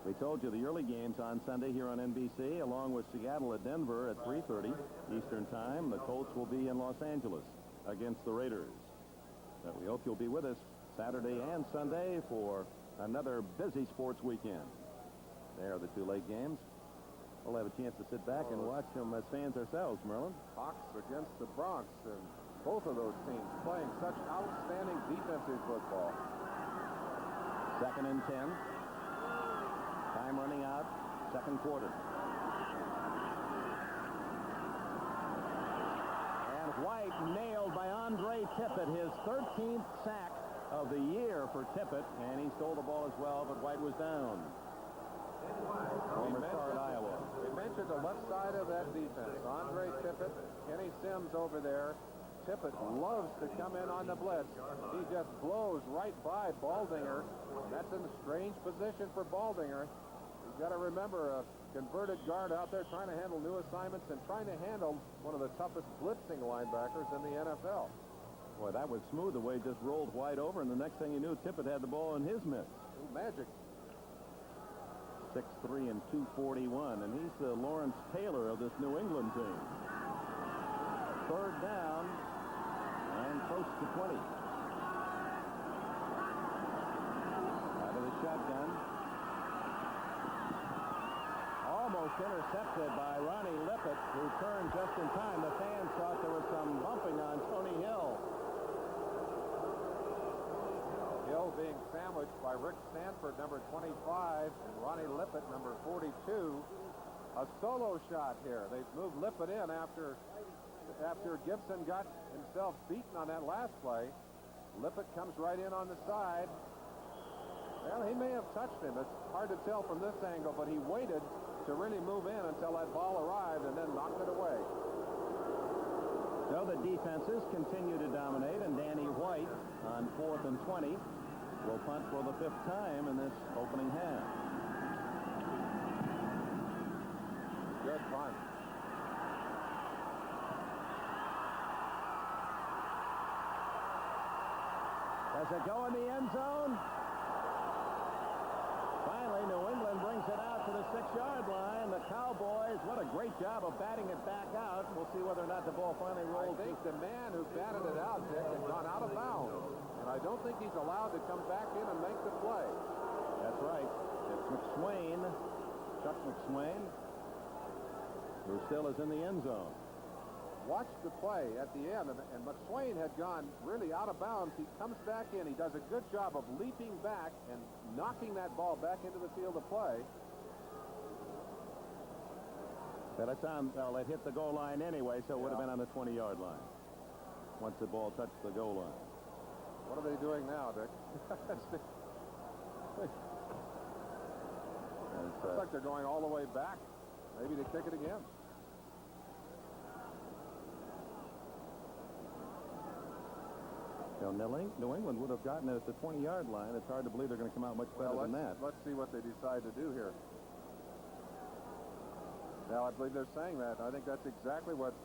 We told you the early games on Sunday here on NBC, along with Seattle at Denver at 3:30 Eastern Time. The Colts will be in Los Angeles against the Raiders. So we hope you'll be with us Saturday and Sunday for another busy sports weekend. There are the two late games. We'll have a chance to sit back and watch them as fans ourselves, Merlin. Hawks against the Bronx, and both of those teams playing such outstanding defensive football. 2nd and 10. Time running out, second quarter. And White nailed by Andre Tippett, his 13th sack of the year for Tippett, and he stole the ball as well, but White was down. Former star at Iowa. We mentioned the left side of that defense. Andre Tippett, Kenny Sims over there. Tippett loves to come in on the blitz. He just blows right by Baldinger. That's in a strange position for Baldinger. You've got to remember a converted guard out there trying to handle new assignments and trying to handle one of the toughest blitzing linebackers in the NFL. Boy, that was smooth the way it just rolled White over, and the next thing you knew, Tippett had the ball in his midst. Ooh, magic. 6'3" and 241, and he's the Lawrence Taylor of this New England team. Third down and close to 20. Out of the shotgun. almost intercepted by Ronnie Lippett, who turned just in time. The fans thought there was some bumping on Tony Hill. Hill being sandwiched by Rick Stanford, number 25, and Ronnie Lippett, number 42. A solo shot here. They've moved Lippett in after Gibson got himself beaten on that last play. Lippett comes right in on the side. Well, he may have touched him. It's hard to tell from this angle, but he waited to really move in until that ball arrived and then knocked it away. So the defenses continue to dominate, and Danny White on 4th and 20 will punt for the 5th time in this opening half. Good punt. Does it go in the end zone? Finally, New England brings it out to the 6-yard line. The Cowboys, what a great job of batting it back out. We'll see whether or not the ball finally rolls. I think the man who batted it out, Dick, had gone out of bounds. And I don't think he's allowed to come back in and make the play. That's right. It's McSwain, Chuck McSwain, who still is in the end zone. Watch the play at the end, and McSwain had gone really out of bounds. He comes back in. He does a good job of leaping back and knocking that ball back into the field of play. But it's on, well, it hit the goal line anyway, so it would have been on the 20-yard line once the ball touched the goal line. What are they doing now, Dick? Looks like they're going all the way back. Maybe they kick it again. You know, New England would have gotten it at the 20-yard line. It's hard to believe they're going to come out much better than that. Let's see what they decide to do here. Now, I believe they're saying that. I think that's exactly what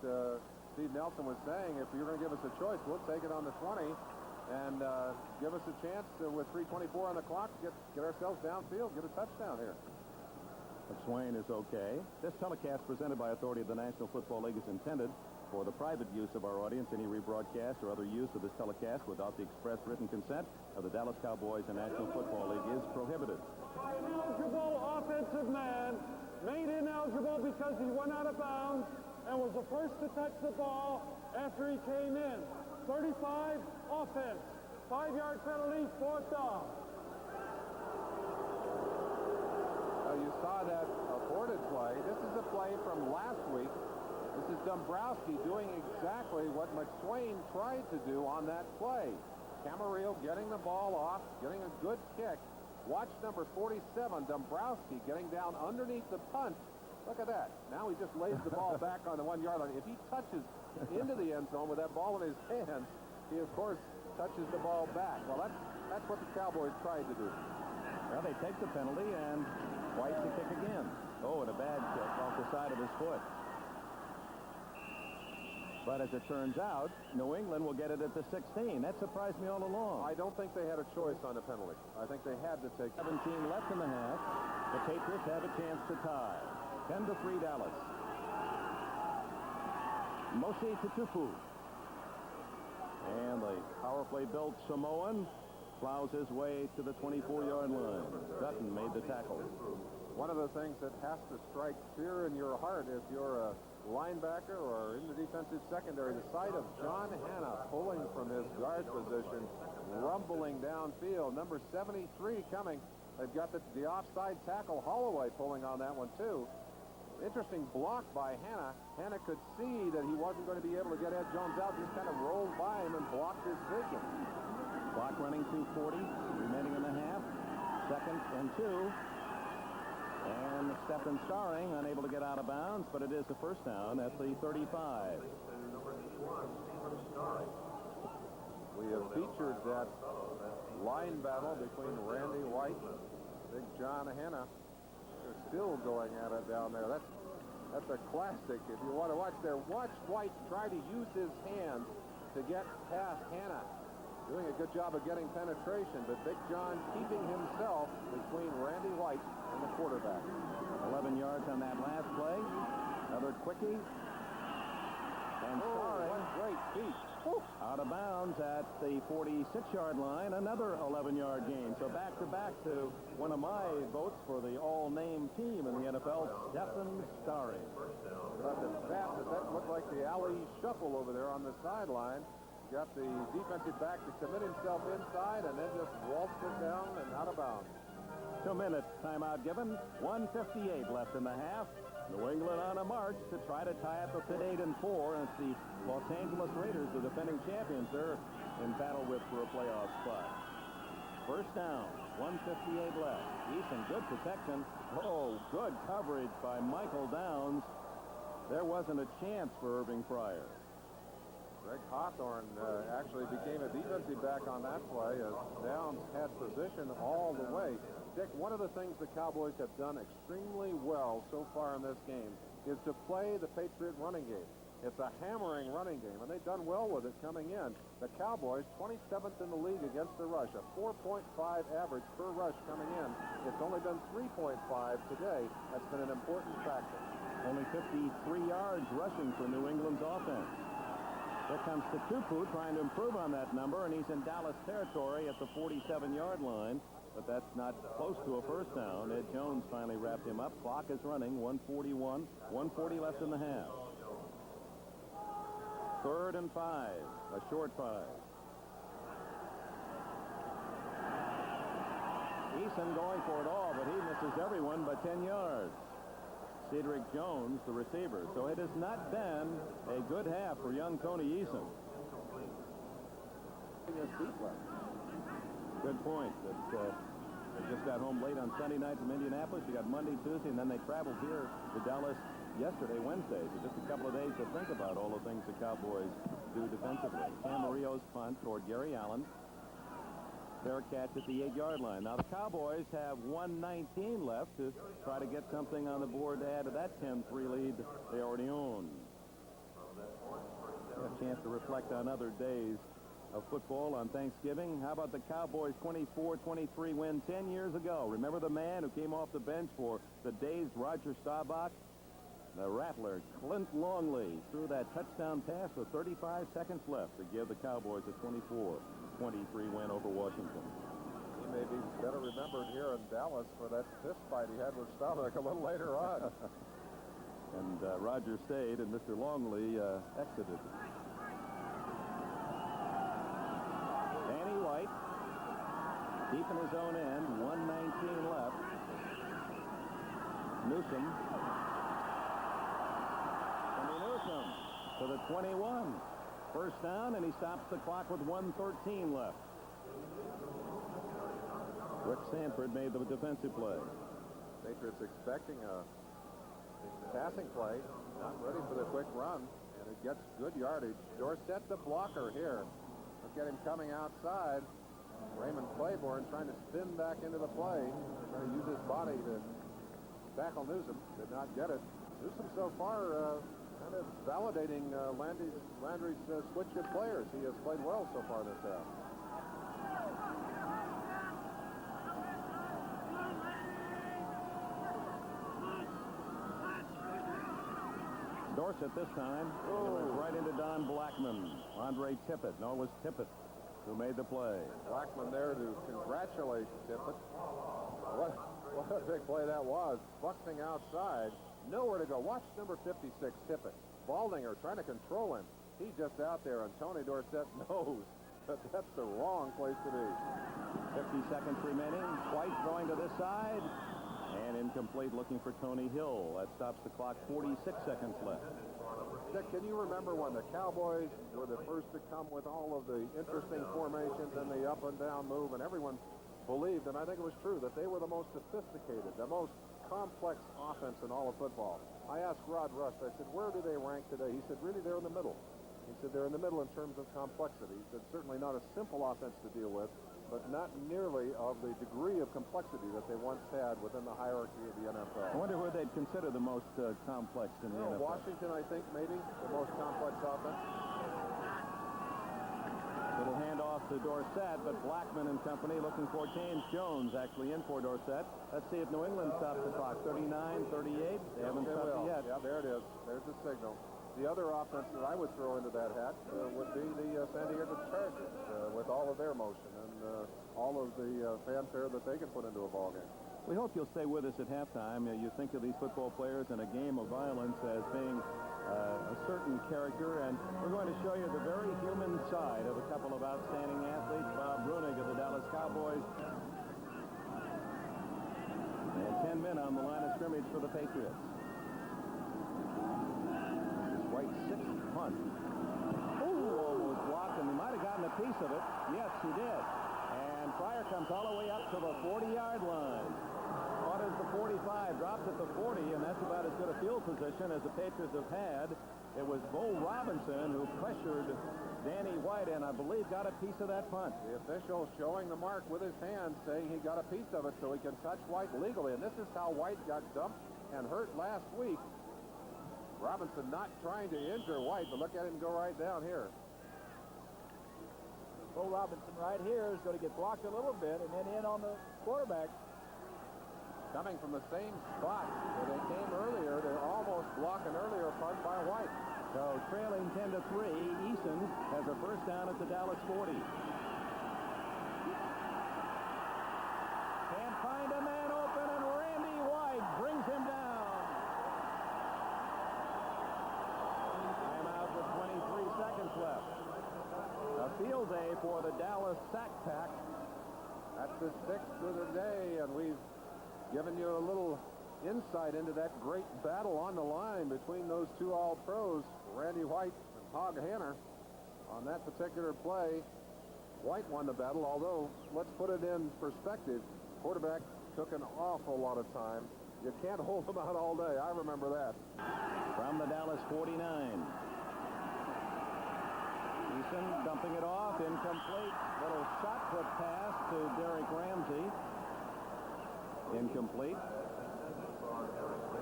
Steve Nelson was saying. If you're going to give us a choice, we'll take it on the 20 and give us a chance with 3:24 on the clock to get ourselves downfield, get a touchdown here. McSwain is okay. This telecast presented by authority of the National Football League is intended for the private use of our audience. Any rebroadcast or other use of this telecast without the express written consent of the Dallas Cowboys and National Football League is prohibited. Ineligible offensive man, made ineligible because he went out of bounds and was the first to touch the ball after he came in. 35, offense. 5-yard penalty, 4th down. You saw that aborted play. This is a play from last week. This is Dombrowski doing exactly what McSwain tried to do on that play. Camarillo getting the ball off, getting a good kick. Watch number 47, Dombrowski, getting down underneath the punt. Look at that. Now he just lays the ball back on the 1-yard line. If he touches into the end zone with that ball in his hands, he, of course, touches the ball back. Well, that's what the Cowboys tried to do. Well, they take the penalty, and White to kick again. Oh, and a bad kick off the side of his foot. But as it turns out, New England will get it at the 16. That surprised me all along. I don't think they had a choice on the penalty. I think they had to take 17 left in the half. The Patriots have a chance to tie. 10-3 Dallas. Mosi Tutupu. And the power play built Samoan plows his way to the 24-yard line. Dutton made the tackle. One of the things that has to strike fear in your heart if you're a linebacker or in the defensive secondary, the sight of John Hanna pulling from his guard position, rumbling downfield. Number 73 coming. They've got the offside tackle, Holloway, pulling on that one, too. Interesting block by Hanna. Hanna could see that he wasn't going to be able to get Ed Jones out. Just kind of rolled by him and blocked his vision. Clock running 2:40, remaining in the half. 2nd and 2. And Stephen Starring unable to get out of bounds, but it is a first down at the 35. We have featured that line battle between Randy White and Big John Hanna. They're still going at it down there. That's a classic. If you want to watch there, watch White try to use his hands to get past Hanna. Doing a good job of getting penetration, but Big John keeping himself between Randy White and the quarterback. 11 yards on that last play. Another quickie. And Starring, what great feet. out Out of bounds at the 46-yard line, another 11-yard gain. So back-to-back to one of my votes for the all-name team in the NFL, Stephen Starry. But the pass, that looked like the alley shuffle over there on the sideline. Got the defensive back to commit himself inside and then just waltzed it down and out of bounds. 2 minutes timeout given. 1:58 left in the half. New England on a march to try to tie up a fit 8-4. And it's the Los Angeles Raiders, the defending champions. They're in battle with for a playoff spot. First down. 1:58 left. Eason, good protection. Oh, good coverage by Michael Downs. There wasn't a chance for Irving Fryer. Greg Hawthorne actually became a defensive back on that play as Downs had position all the way. Dick, one of the things the Cowboys have done extremely well so far in this game is to play the Patriot running game. It's a hammering running game, and they've done well with it coming in. The Cowboys, 27th in the league against the rush, a 4.5 average per rush coming in. It's only been 3.5 today. That's been an important factor. Only 53 yards rushing for New England's offense. Here comes Tupu trying to improve on that number, and he's in Dallas territory at the 47-yard line. But that's not close to a first down. Ed Jones finally wrapped him up. Clock is running. 1:41. 1:40 left in the half. 3rd and 5. A short 5. Eason going for it all, but he misses everyone by 10 yards. Cedric Jones, the receiver. So it has not been a good half for young Tony Eason. Good point. They just got home late on Sunday night from Indianapolis. You got Monday, Tuesday, and then they traveled here to Dallas yesterday, Wednesday. So just a couple of days to think about all the things the Cowboys do defensively. Camarillo's punt toward Gary Allen. Fair catch at the 8-yard line. Now the Cowboys have 1:19 left to try to get something on the board to add to that 10-3 lead they already own. A chance to reflect on other days of football on Thanksgiving. How about the Cowboys' 24-23 win 10 years ago? Remember the man who came off the bench for the dazed Roger Staubach? The Rattler, Clint Longley, threw that touchdown pass with 35 seconds left to give the Cowboys a 24-23 win over Washington. He may be better remembered here in Dallas for that fist fight he had with Staubach a little later on. And Roger stayed, and Mr. Longley exited. Danny White, deep in his own end, 1:19 left. Newsom. To the 21. First down, and he stops the clock with 1:13 left. Rick Sanford made the defensive play. Patriots expecting a passing play, not ready for the quick run, and it gets good yardage. Dorsett, the blocker here. Look at him coming outside. Raymond Claiborne trying to spin back into the play, trying to use his body to tackle Newsom. Did not get it. Newsom so far kind of validating Landry's switch of players. He has played well so far this half. Dorsett this time. Right into Don Blackman. Andre Tippett. No, it was Tippett who made the play. Blackman there to congratulate Tippett. What a big play that was. Busting outside. Nowhere to go. Watch number 56, Tippett. Baldinger trying to control him. He's just out there, and Tony Dorsett knows that that's the wrong place to be. 50 seconds remaining. White going to this side. And incomplete, looking for Tony Hill. That stops the clock. 46 seconds left. Dick, can you remember when the Cowboys were the first to come with all of the interesting formations and the up and down move, and everyone believed, and I think it was true, that they were the most sophisticated, the most complex offense in all of football? I asked Rod Rust, I said, where do they rank today? He said, really, they're in the middle. He said, they're in the middle in terms of complexity. He said, certainly not a simple offense to deal with, but not nearly of the degree of complexity that they once had within the hierarchy of the NFL. I wonder who they'd consider the most complex in the NFL. Washington, I think, maybe the most complex offense. Little handoff to Dorsett, but Blackman and company looking for James Jones actually in for Dorsett. Let's see if New England stops the clock. 39-38. They haven't stopped it yet. Yeah, there it is. There's the signal. The other offense that I would throw into that hat would be the San Diego Chargers with all of their motion and all of the fanfare that they can put into a ball game. We hope you'll stay with us at halftime. You think of these football players in a game of violence as being a certain character, and we're going to show you the very human side of a couple of outstanding athletes. Bob Brunig of the Dallas Cowboys, and 10 men on the line of scrimmage for the Patriots. White's sixth punt. Oh, almost blocked, and he might have gotten a piece of it. Yes, he did. And Pryor comes all the way up to the 40-yard line. Caught at the 45, dropped at the 40, and that's about as good a field position as the Patriots have had. It was Bo Robinson who pressured Danny White, and I believe got a piece of that punt. The official showing the mark with his hand, saying he got a piece of it so he can touch White legally. And this is how White got dumped and hurt last week. Robinson not trying to injure White, but look at him go right down here. Bo Robinson right here is going to get blocked a little bit and then in on the quarterback. Coming from the same spot where they came earlier, they're almost blocking earlier punt by White. So trailing 10-3, Eason has a first down at the Dallas 40. Can't find a man open, and Randy White brings him down. Timeout with 23 seconds left. A field day for the Dallas Sack Pack. That's the sixth of the day, and we've given you a little insight into that great battle on the line between those two All-Pros, Randy White and Hog Hanner. On that particular play, White won the battle, although, let's put it in perspective, quarterback took an awful lot of time. You can't hold him out all day. I remember that. From the Dallas 49. Eason dumping it off, incomplete. Little shot put pass to Derrick Ramsey. Incomplete.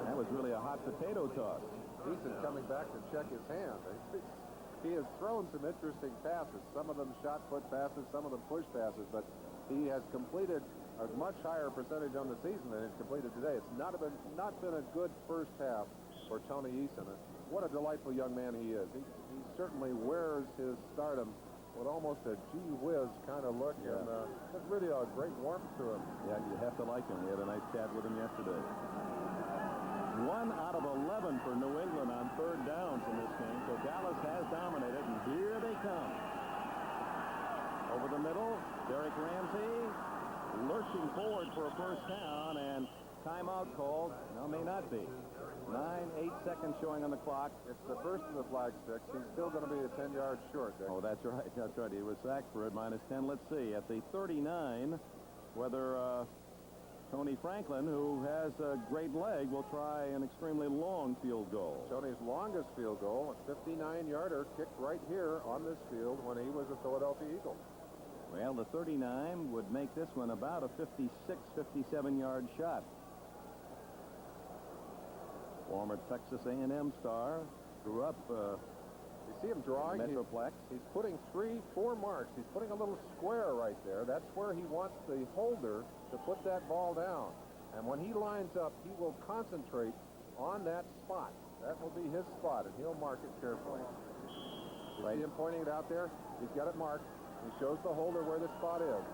That was really a hot potato toss. Eason coming back to check his hand. He has thrown some interesting passes. Some of them shot put passes, some of them push passes, but he has completed a much higher percentage on the season than he's completed today. It's not been a good first half for Tony Eason. What a delightful young man he is. He certainly wears his stardom with almost a gee whiz kind of look, and there's really a great warmth to him. Yeah, you have to like him. We had a nice chat with him yesterday. 1 out of 11 for New England on third downs in this game, so Dallas has dominated, and here they come. Over the middle, Derrick Ramsey lurching forward for a first down, and timeout called. No, may not be. 8 seconds showing on the clock. It's the first of the flag sticks. He's still going to be 10 yards short, Dick. Oh, that's right. That's right. He was sacked for it. -10. Let's see. At the 39, whether Tony Franklin, who has a great leg, will try an extremely long field goal. Tony's longest field goal, a 59-yarder, kicked right here on this field when he was a Philadelphia Eagle. Well, the 39 would make this one about a 56, 57-yard shot. Former Texas A&M star, grew up you see him drawing? Metroplex. He's putting 3-4 marks. He's putting a little square right there. That's where he wants the holder to put that ball down. And when he lines up, he will concentrate on that spot. That will be his spot, and he'll mark it carefully. You see him pointing it out there? He's got it marked. He shows the holder where the spot is.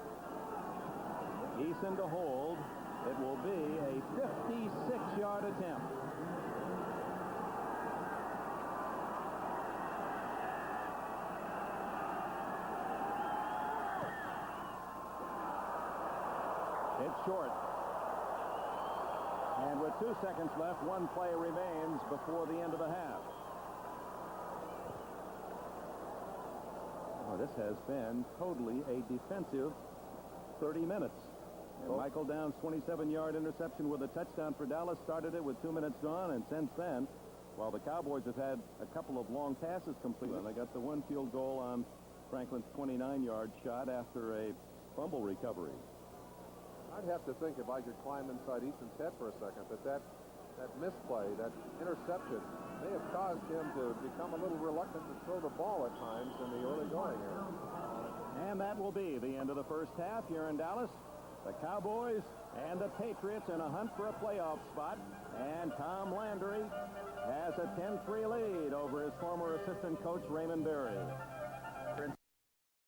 Eason to hold. It will be a 56-yard attempt. It's short. And with 2 seconds left, one play remains before the end of the half. Oh, this has been totally a defensive 30 minutes. And Michael Downs' 27-yard interception with a touchdown for Dallas started it with 2 minutes gone, and since then, while the Cowboys have had a couple of long passes completed, they got the one field goal on Franklin's 29-yard shot after a fumble recovery. I'd have to think, if I could climb inside Eason's head for a second, that misplay, that interception, may have caused him to become a little reluctant to throw the ball at times in the early going here. And that will be the end of the first half here in Dallas. The Cowboys and the Patriots in a hunt for a playoff spot. And Tom Landry has a 10-3 lead over his former assistant coach, Raymond Berry.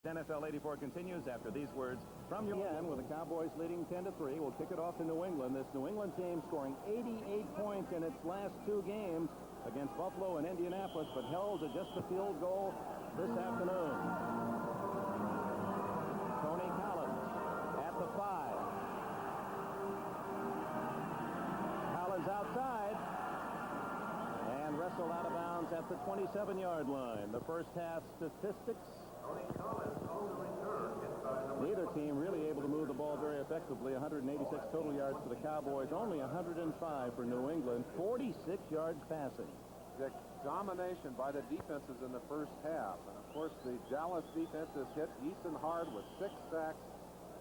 NFL 84 continues after these words from your end with the Cowboys leading 10-3. We'll kick it off to New England. This New England team scoring 88 points in its last 2 games against Buffalo and Indianapolis, but held to just a field goal this afternoon. Tony Collins at the 5. Collins outside and wrestled out of bounds at the 27-yard line. The first half statistics. Neither team really able to move the ball very effectively. 186 total yards for the Cowboys, only 105 for New England, 46 yards passing. The domination by the defenses in the first half. And, of course, the Dallas defense has hit Eason hard with 6 sacks.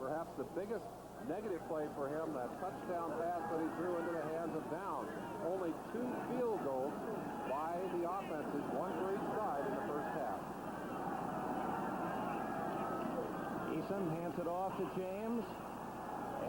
Perhaps the biggest negative play for him, that touchdown pass that he threw into the hands of Downs. Only 2 field goals by the offenses, 1 for each side in the first half. Eason hands it off to James,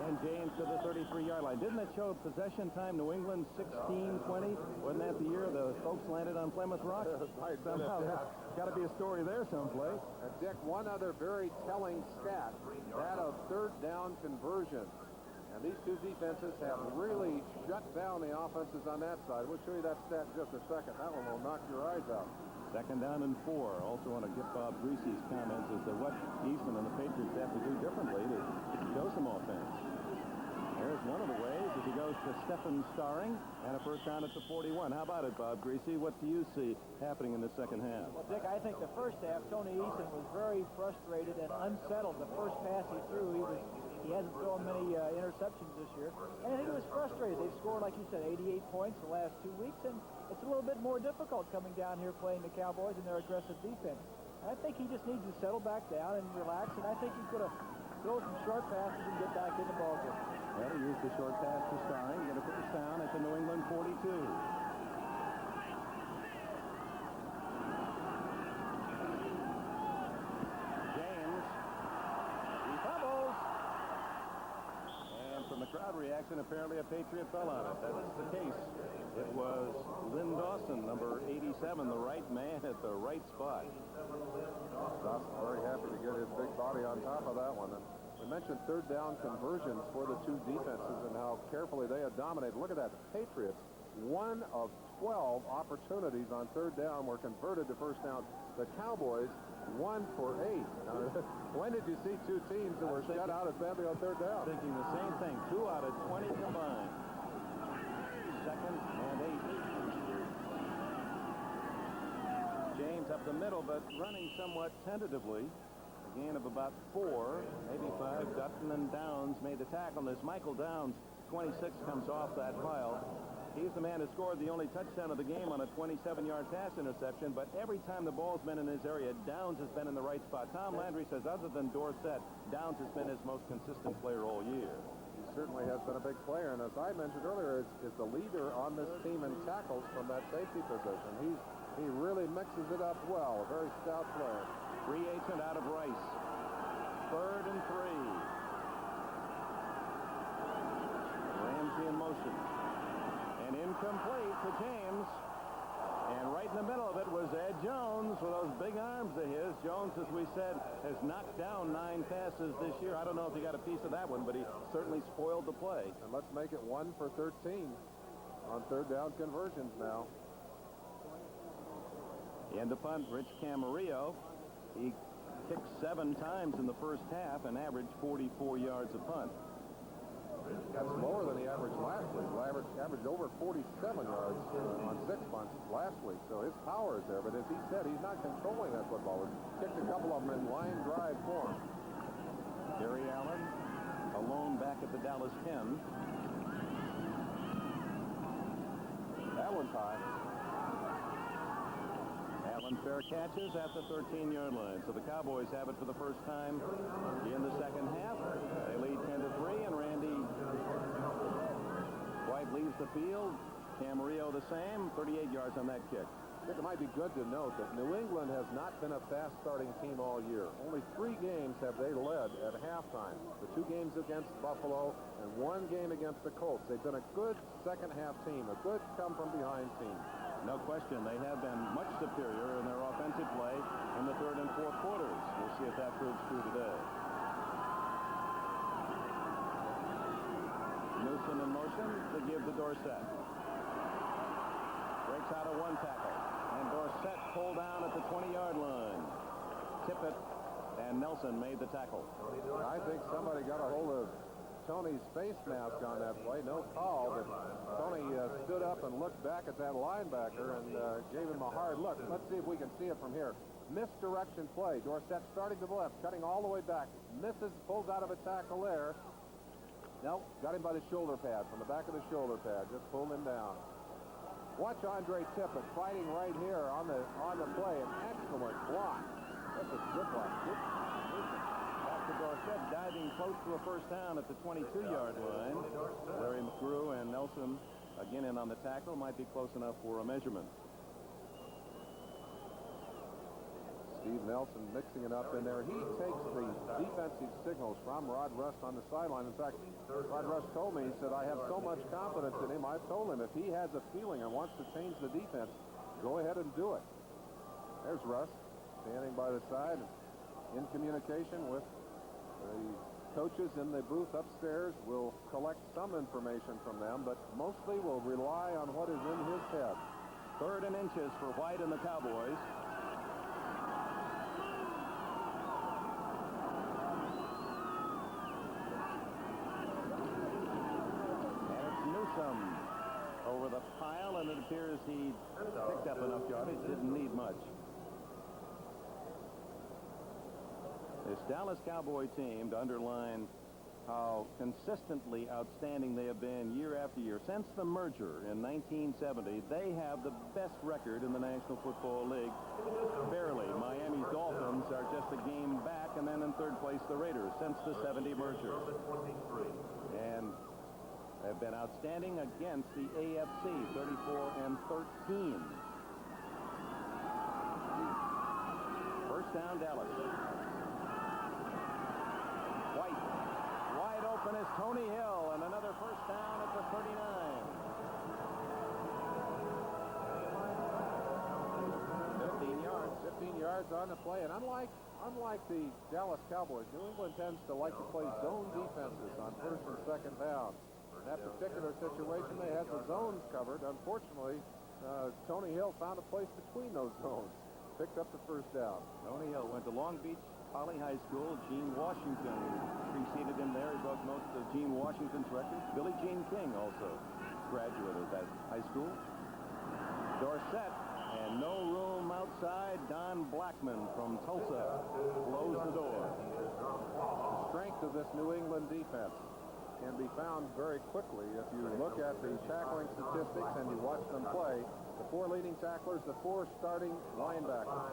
and James to the 33-yard line. Didn't it show possession time? New England 16-20. Wasn't that the year the folks landed on Plymouth Rock? Right. Somehow there's got to be a story there someplace. And Dick, one other very telling stat, that of third down conversion. And these two defenses have really shut down the offenses on that side. We'll show you that stat in just a second. That one will knock your eyes out. 2nd down and 4. Also want to get Bob Greasy's comments as to what Eason and the Patriots have to do differently to show some offense. There's one of the ways as he goes to Stephen Starring and a first down at the 41. How about it, Bob Greasy? What do you see happening in the second half? Well, Dick, I think the first half, Tony Eason was very frustrated and unsettled. The first pass he threw, he hasn't thrown many interceptions this year. And I think he was frustrated. They've scored, like you said, 88 points the last 2 weeks, and it's a little bit more difficult coming down here playing the Cowboys and their aggressive defense. And I think he just needs to settle back down and relax, and I think he's going to throw some short passes and get back in the ballgame. Well, he used the short pass to Starring. Going to put this down at the New England 42. James. He fumbles. And from the crowd reaction, apparently a Patriot fell on it. That's the case. It was Lynn Dawson, number 87, the right man at the right spot. Dawson very happy to get his big body on top of that one. And we mentioned third down conversions for the two defenses and how carefully they had dominated. Look at that. The Patriots, 1 of 12 opportunities on third down were converted to first down. The Cowboys, 1 for 8. Now, when did you see two teams that were shut out as badly on third down? Thinking the same thing. 2 out of 20 combined. 2nd and 8. James up the middle, but running somewhat tentatively. A gain of about 4, maybe 5. Dutton and Downs made the tackle. This Michael Downs, 26, comes off that pile. He's the man who scored the only touchdown of the game on a 27-yard pass interception, but every time the ball's been in his area, Downs has been in the right spot. Tom Landry says other than Dorsett, Downs has been his most consistent player all year. He certainly has been a big player, and as I mentioned earlier, is the leader on this team in tackles from that safety position. He really mixes it up well. A very stout player. Free agent out of Rice. 3rd and 3. Ramsey in motion. And incomplete to James. And right in the middle of it was Ed Jones with those big arms of his. Jones, as we said, has knocked down 9 passes this year. I don't know if he got a piece of that one, but he certainly spoiled the play. And let's make it 1 for 13 on third down conversions now. And the punt, Rich Camarillo. He kicked 7 times in the first half and averaged 44 yards a punt. That's lower than he averaged last week. Averaged over 47 yards on 6 punts last week. So his power is there. But as he said, he's not controlling that football. He kicked a couple of them in line drive form. Gary Allen alone back at the Dallas 10. That one's high. Allen fair catches at the 13-yard line. So the Cowboys have it for the first time in the second half. They lead 10-3, and Randy White leaves the field. Camarillo the same. 38 yards on that kick. I think it might be good to note that New England has not been a fast-starting team all year. Only 3 games have they led at halftime. The 2 games against Buffalo and 1 game against the Colts. They've been a good second-half team, a good come-from-behind team. No question, they have been much superior in their offensive play in the third and fourth quarters. We'll see if that proves true today. Newsom in motion to give to Dorsett. Breaks out of one tackle. And Dorsett pulled down at the 20-yard line. Tippett and Nelson made the tackle. I think somebody got a hold of Tony's face mask on that play. No call, but Tony stood up and looked back at that linebacker and gave him a hard look. Let's see if we can see it from here. Misdirection play. Dorsett starting to the left, cutting all the way back. Misses, pulls out of a tackle there. Nope, got him by the shoulder pad, from the back of the shoulder pad. Just pulled him down. Watch Andre Tippett fighting right here on the play. An excellent block. That's a good block. Back to Dorsett, diving close to a first down at the 22-yard line. Larry McGrew and Nelson again in on the tackle. Might be close enough for a measurement. Steve Nelson mixing it up in there. He takes the defensive signals from Rod Rust on the sideline. In fact, Rod Rust told me, he said, I have so much confidence in him. I've told him if he has a feeling and wants to change the defense, go ahead and do it. There's Rust standing by the side in communication with the coaches in the booth upstairs. Will collect some information from them, but mostly will rely on what is in his head. 3rd and inches for White and the Cowboys. Over the pile, and it appears he picked up enough yardage. Didn't need much. This Dallas Cowboy team, to underline how consistently outstanding they have been year after year. Since the merger in 1970, they have the best record in the National Football League. Barely. Miami's Dolphins are just a game back, and then in 3rd place, the Raiders, since the 70 merger. And have been outstanding against the AFC, 34-13. First down, Dallas. White. Wide open is Tony Hill, and another first down at the 39. 15 yards on the play, and unlike the Dallas Cowboys, New England tends to like to play zone defenses on 1st and 2nd down. In that particular situation, they had the zones covered. Unfortunately, Tony Hill found a place between those zones. Picked up the first down. Tony Hill went to Long Beach Poly High School. Gene Washington preceded him there. He broke most of Gene Washington's records. Billie Jean King also graduate of that high school. Dorsett, and no room outside. Don Blackman from Tulsa closed the door. The strength of this New England defense can be found very quickly if you look at the tackling statistics and you watch them play. The 4 leading tacklers, the 4 starting linebackers.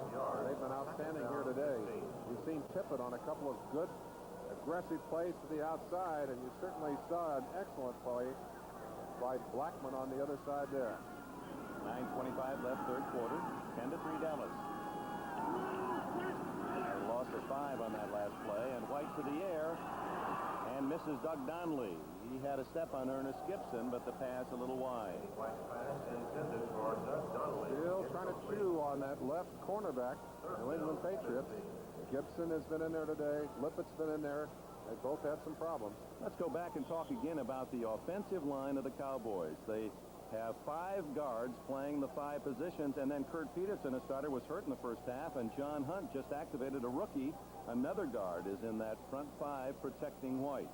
They've been outstanding here today. We've seen Tippett on a couple of good, aggressive plays to the outside, and you certainly saw an excellent play by Blackman on the other side there. 9:25 left, 3rd quarter. 10-3 Dallas. A loss of 5 on that last play, and White to the air. And misses Doug Donnelly. He had a step on Ernest Gibson, but the pass a little wide. Still trying to chew on that left cornerback, New England Patriots. Gibson has been in there today. Lippett's been in there. They both had some problems. Let's go back and talk again about the offensive line of the Cowboys. They have 5 guards playing the 5 positions, and then Kurt Peterson, a starter, was hurt in the first half, and John Hunt just activated a rookie. Another guard is in that front 5 protecting White.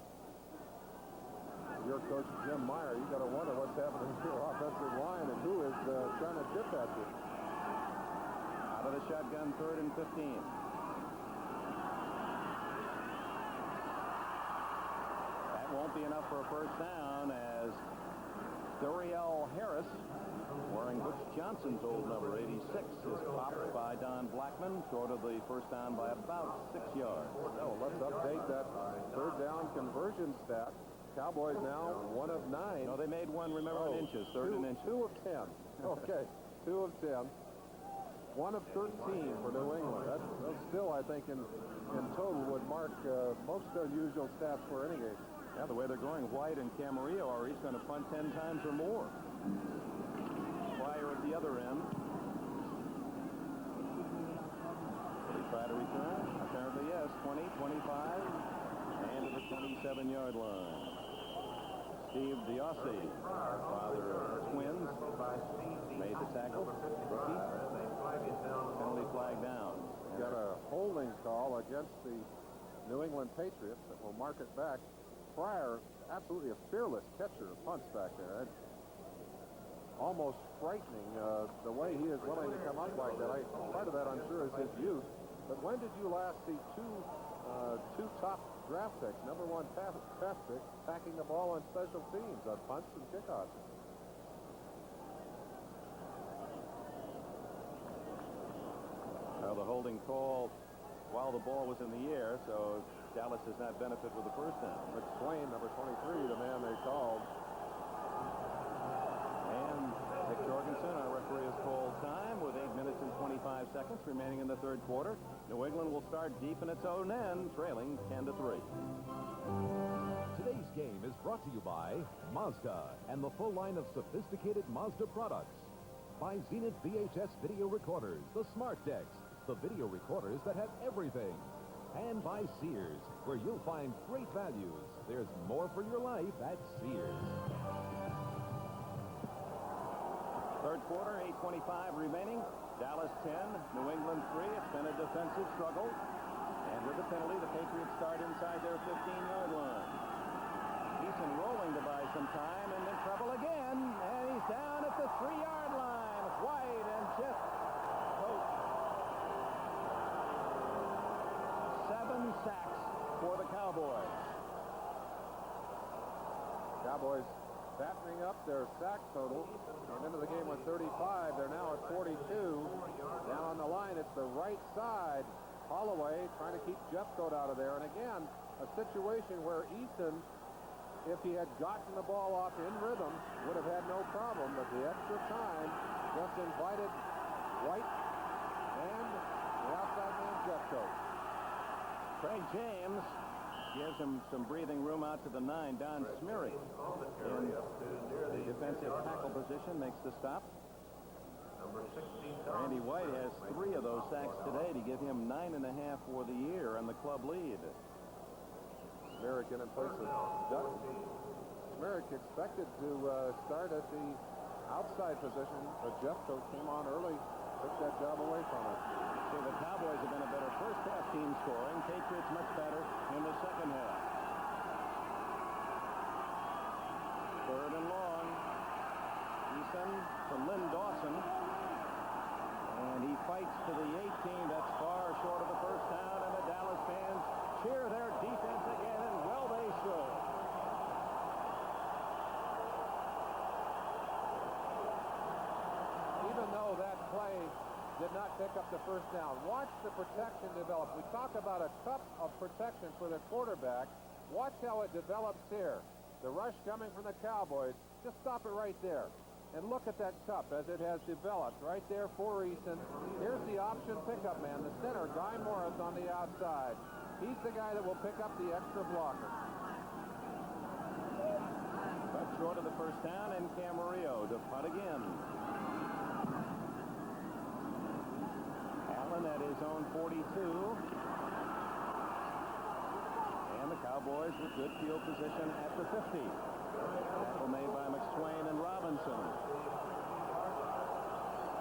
Your coach, Jim Meyer, you got to wonder what's happening to your offensive line and who is trying to dip at you. Out of the shotgun, 3rd and 15. That won't be enough for a first down as Doriel Harris, wearing Butch Johnson's old number, 86, is popped by Don Blackman, short of the first down by about 6 yards. Well, let's update that 3rd down conversion stat. Cowboys now 1 of 9. No, they made one, remember, in inches, 3rd and inches. 2 of 10. Okay, 2 of 10. 1 of 13 for New England. That still, I think, in total would mark most unusual stats for any game. Yeah, the way they're going, White and Camarillo are each going to punt 10 times or more. Prior at the the other end. Will he try to return? Apparently, yes. 20, 25, and to the 27-yard line. Steve Diossi, father of twins, made the tackle. Rookie. Penalty flag down. Got a holding call against the New England Patriots that will mark it back. Pryor, absolutely a fearless catcher of punts back there. It's almost frightening the way he is willing to come up like that. Part of that, I'm sure, is his youth. But when did you last see two top draft picks, number one draft pick, packing the ball on special teams on punts and kickoffs? Well, the holding call while the ball was in the air, so Dallas does not benefit with the first down. McSwain, number 23, the man they called. And Dick Jorgensen, our referee, has called time with 8 minutes and 25 seconds remaining in the third quarter. New England will start deep in its own end, trailing 10-3. Today's game is brought to you by Mazda and the full line of sophisticated Mazda products. By Zenith VHS video recorders, the Smart Decks, the video recorders that have everything. And by Sears, where you'll find great values. There's more for your life at Sears. Third quarter, 8:25 remaining. Dallas 10, New England 3. It's been a defensive struggle. And with the penalty, the Patriots start inside their 15-yard line. Eason rolling to buy some time and in trouble again. And he's down at the 3-yard line. White and Jeff Coach. 7 sacks for the Cowboys. Cowboys fattening up their sack total. Came into the game with 35. They're now at 42. Down on the line, it's the right side. Holloway trying to keep Jeffcoat out of there. And again, a situation where Eason, if he had gotten the ball off in rhythm, would have had no problem. But the extra time just invited White and the outside man Jeffcoat. Craig James gives him some breathing room out to the 9. Don Smeary in the defensive tackle position makes the stop. Randy White has 3 of those sacks today to give him 9.5 for the year and the club lead. Smearick in place of Dutton. Smearick expected to start at the outside position, but Jeffcoat came on early, took that job away from him. See, the Cowboys have been a better first half team scoring. Patriots much better in the second half. Third and long. Eason to Lynn Dawson. And he fights to the 18. That's far short of the first down. And the Dallas fans cheer their defense again. And well, they should. Even though that play did not pick up the first down, watch the protection develop. We talk about a cup of protection for the quarterback. Watch how it develops here. The rush coming from the Cowboys. Just stop it right there. And look at that cup as it has developed right there for Eason. Here's the option pickup man, the center, Guy Morris on the outside. He's the guy that will pick up the extra blocker. But short of the first down, and Camarillo to punt again. Allen at his own 42. And the Cowboys with good field position at the 50. Tackle made by McSwain and Robinson.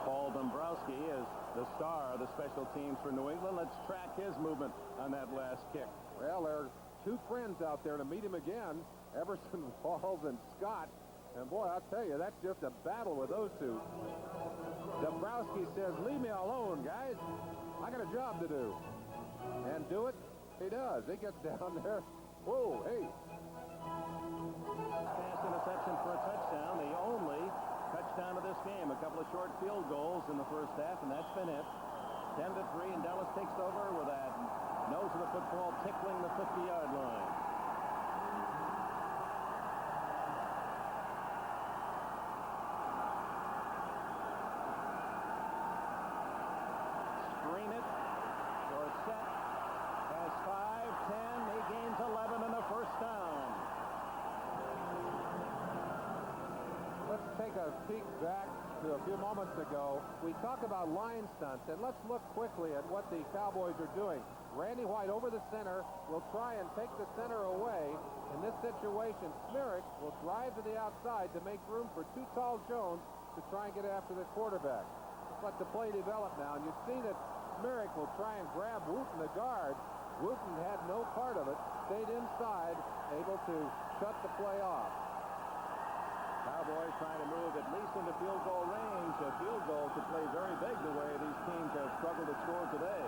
Paul Dombrowski is the star of the special teams for New England. Let's track his movement on that last kick. Well, there are 2 friends out there to meet him again, Everson Walls and Scott. And boy, I'll tell you, that's just a battle with those 2. Dombrowski says, leave me alone, guys. I got a job to do. And do it, he does. He gets down there. Whoa, hey. Pass interception for a touchdown. The only touchdown of this game. A couple of short field goals in the first half, and that's been it. 10-3, and Dallas takes over with that nose of the football tickling the 50-yard line. Screen it. Dorsett has 5, 10. He gains 11 and a first down. Let's take a peek back to a few moments ago, we talk about line stunts, and let's look quickly at what the Cowboys are doing. Randy White over the center will try and take the center away. In this situation, Smirek will drive to the outside to make room for too tall Jones to try and get after the quarterback. Just let the play develop now, and you see that Smirek will try and grab Wooten, the guard. Wooten had no part of it, stayed inside, able to shut the play off. Cowboys trying to move at least into field goal range. A field goal could play very big the way these teams have struggled to score today.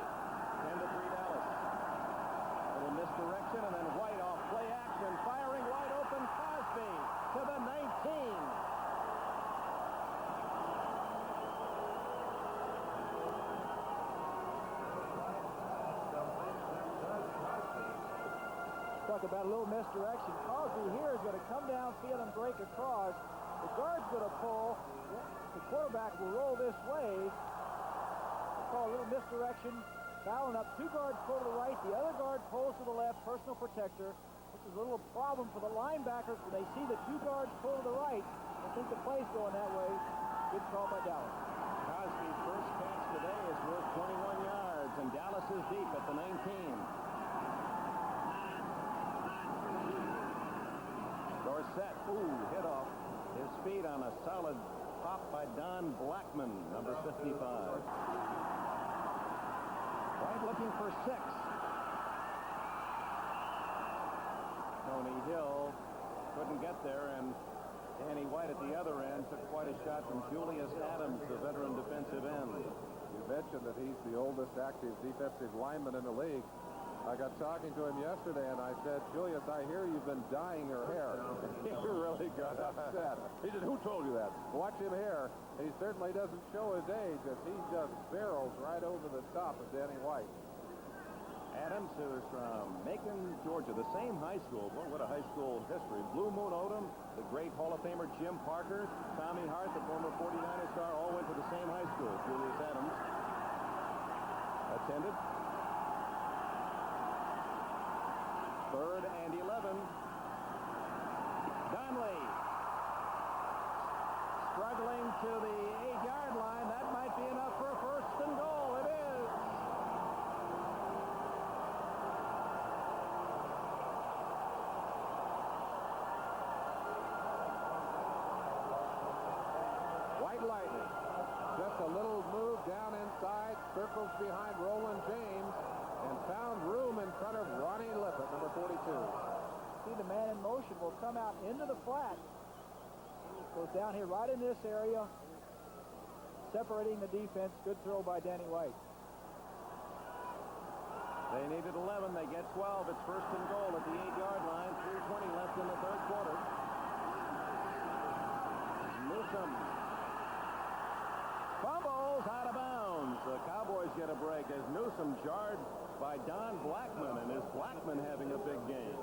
10-3 Dallas. A little misdirection, and then White off play action, firing wide open. Cosby to the 19. Talk about a little misdirection. Cosby here is going to come downfield and break across. The guard's going to pull. The quarterback will roll this way. They call a little misdirection. Fouling up. Two guards pull to the right. The other guard pulls to the left. Personal protector. This is a little problem for the linebackers when they see the two guards pull to the right. They think the play's going that way. Good call by Dallas. Cosby's first catch today is worth 21 yards, and Dallas is deep at the 19. Dorsett, hit off his feet on a solid pop by Don Blackman, number 55. White looking for 6. Tony Hill couldn't get there, and Danny White at the other end took quite a shot from Julius Adams, the veteran defensive end. You mentioned that he's the oldest active defensive lineman in the league. I got talking to him yesterday, and I said, Julius, I hear you've been dyeing your hair. He really got upset. He said, who told you that? Watch him here. He certainly doesn't show his age as he just barrels right over the top of Danny White. Adams, who's from Macon, Georgia, the same high school. Boy, what a high school history. Blue Moon Odom, the great Hall of Famer Jim Parker, Tommy Hart, the former 49er star, all went to the same high school. Julius Adams attended. 3rd and 11. Donnelly struggling to the 8-yard line. That might be enough for a 1st and goal. It is. White Lightning. Just a little move down inside, circles behind Roland James, and found room in front of Ronnie Lippett, number 42. See, the man in motion will come out into the flat. Goes down here right in this area, separating the defense. Good throw by Danny White. They needed 11. They get 12. It's 1st and goal at the 8-yard line. 3:20 left in the 3rd quarter. Newsome fumbles out of bounds. The Cowboys get a break as Newsome jarred by Don Blackman, and is Blackman having a big game?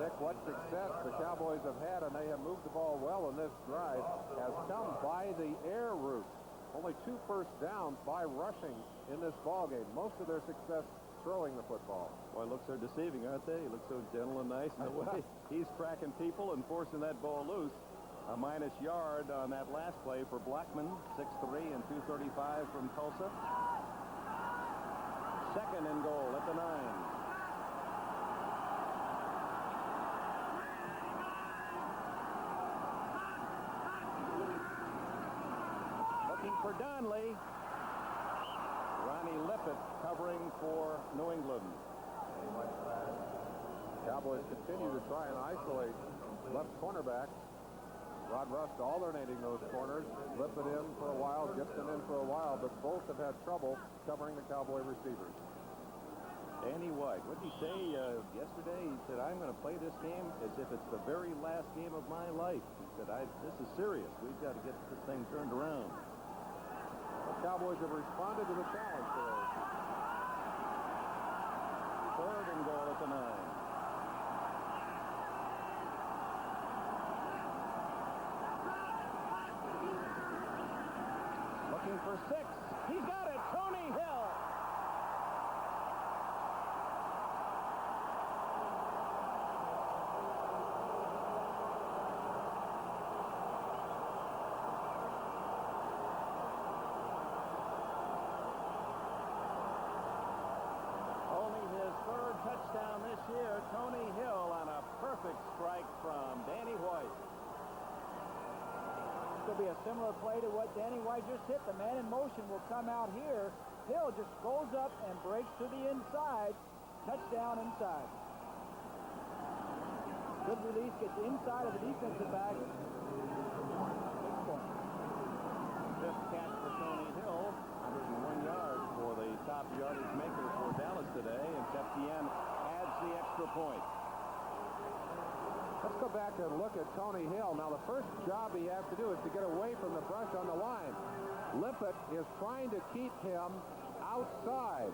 Nick, what success the Cowboys have had, and they have moved the ball well in this drive, has come by the air route. Only 2 first downs by rushing in this ball game. Most of their success throwing the football. Boy, looks so deceiving, aren't they? He looks so gentle and nice in the way he's cracking people and forcing that ball loose. A minus yard on that last play for Blackman, 6'3" and 235 from Tulsa. 2nd and goal at the 9. Looking for Donnelly. Ronnie Lippett covering for New England. Cowboys continue to try and isolate left cornerback. Rod Rust alternating those corners. Lippett in for a while, Gibson in for a while, but both have had trouble covering the Cowboy receivers. Danny White, what did he say yesterday? He said, I'm going to play this game as if it's the very last game of my life. He said, this is serious. We've got to get this thing turned around. The Cowboys have responded to the challenge today. 3rd and goal at the 9. Looking for 6. He's got it. Tony Hill. similar play to what Danny White just hit. The man in motion will come out here. Hill just goes up and breaks to the inside. Touchdown inside. Good release, gets inside of the defensive back. 6 points. Fifth catch for Tony Hill. 101 yards for the top yardage maker for Dallas today. And Septien adds the extra point. Let's go back and look at Tony Hill. Now, the first job he has to do is to get away from the brush on the line. Lippett is trying to keep him outside.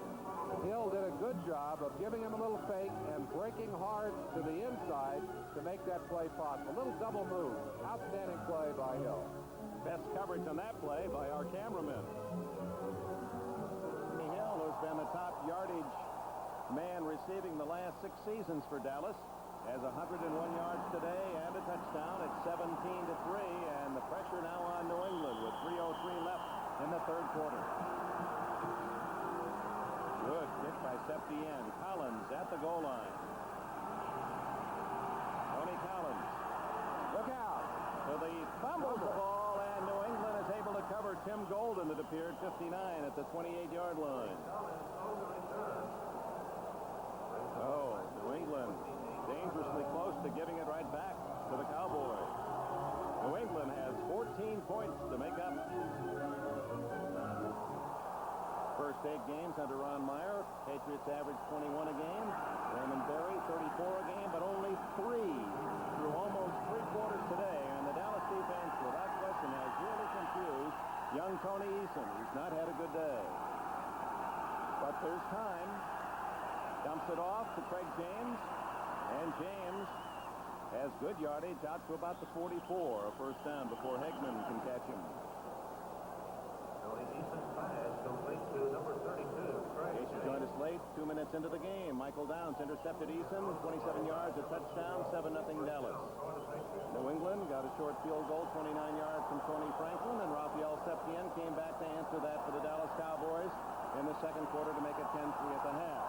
Hill did a good job of giving him a little fake and breaking hard to the inside to make that play possible. A little double move. Outstanding play by Hill. Best coverage on that play by our cameraman. Tony Hill has been the top yardage man receiving the last 6 seasons for Dallas. Has 101 yards today and a touchdown at 17-3, and the pressure now on New England with 3:03 left in the third quarter. Good kick by Septien. Collins at the goal line. Tony Collins. Look out. To the fumble ball, and New England is able to cover Tim Golden, it appeared, 59 at the 28-yard line. Oh, New England dangerously close to giving it right back to the Cowboys. New England has 14 points to make up. First 8 games under Ron Meyer. Patriots averaged 21 a game. Raymond Berry 34 a game, but only 3 through almost 3 quarters today. And the Dallas defense, without question, has really confused young Tony Eason. He's not had a good day. But there's time. Dumps it off to Craig James. And James has good yardage out to about the 44. A first down before Hegman can catch him. Tony Eason's pass complete to number 32. Case joined us late, 2 minutes into the game. Michael Downs intercepted Eason, 27 yards, a touchdown, 7-0 Dallas. New England got a short field goal, 29 yards from Tony Franklin, and Rafael Septien came back to answer that for the Dallas Cowboys in the second quarter to make it 10-3 at the half.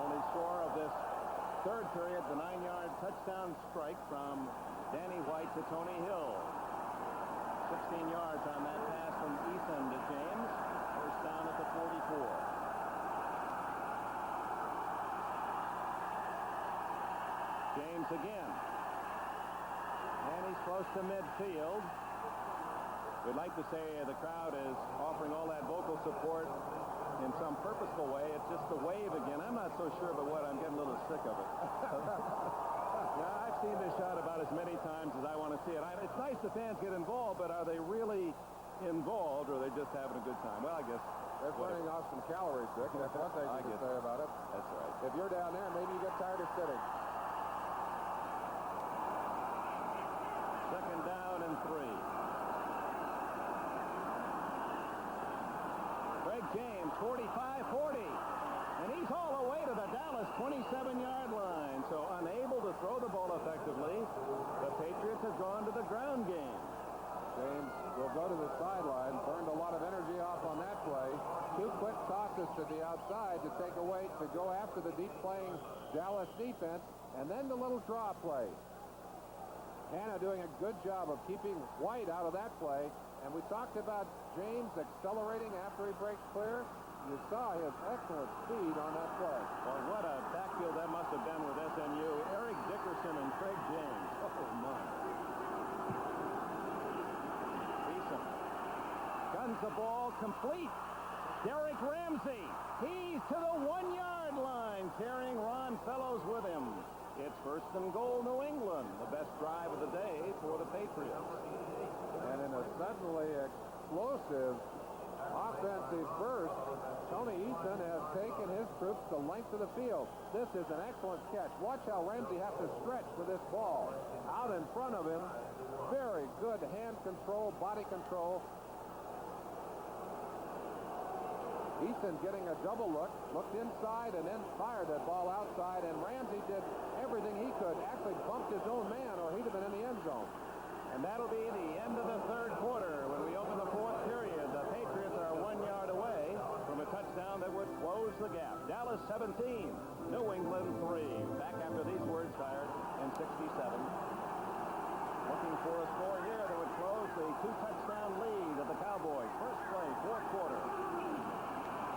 Only score of this third period, the 9-yard touchdown strike from Danny White to Tony Hill. 16 yards on that pass from Eason to James. First down at the 44. James again. And he's close to midfield. We'd like to say the crowd is offering all that vocal support in some purposeful way. It's just the wave again. I'm not so sure about what. I'm getting a little sick of it. Yeah, I've seen this shot about as many times as I want to see it. It's nice the fans get involved, but are they really involved, or are they just having a good time? Well, I guess They're burning off some calories, Dick. That's one thing you can say about it. That's right. If you're down there, maybe you get tired of sitting. Second down and 3. Craig James, 45-40. And he's all the way to the Dallas 27-yard line. So unable to throw the ball effectively, the Patriots have gone to the ground game. James will go to the sideline. Burned a lot of energy off on that play. 2 quick tosses to the outside to take away, to go after the deep playing Dallas defense. And then the little draw play. Hannah doing a good job of keeping White out of that play. And we talked about James accelerating after he breaks clear. You saw his excellent speed on that play. Well, what a backfield that must have been with SMU. Eric Dickerson and Craig James. Oh, my. Eason guns the ball complete. Derrick Ramsey. He's to the 1-yard line, carrying Ron Fellows with him. It's first and goal, New England. The best drive of the day for the Patriots. And in a suddenly explosive offensive burst, Tony Eason has taken his troops the length of the field. This is an excellent catch. Watch how Ramsey has to stretch for this ball. Out in front of him, very good hand control, body control. Eason getting a double look, looked inside and then fired that ball outside, and Ramsey did everything he could, actually bumped his own man, or he'd have been in the end zone. And that'll be the end of the third quarter. When we open the fourth period, the Patriots are 1 yard away from a touchdown that would close the gap. Dallas 17, New England 3. Back after these words fired in 67. Looking for a score here that would close the 2-touchdown lead of the Cowboys. First play, fourth quarter.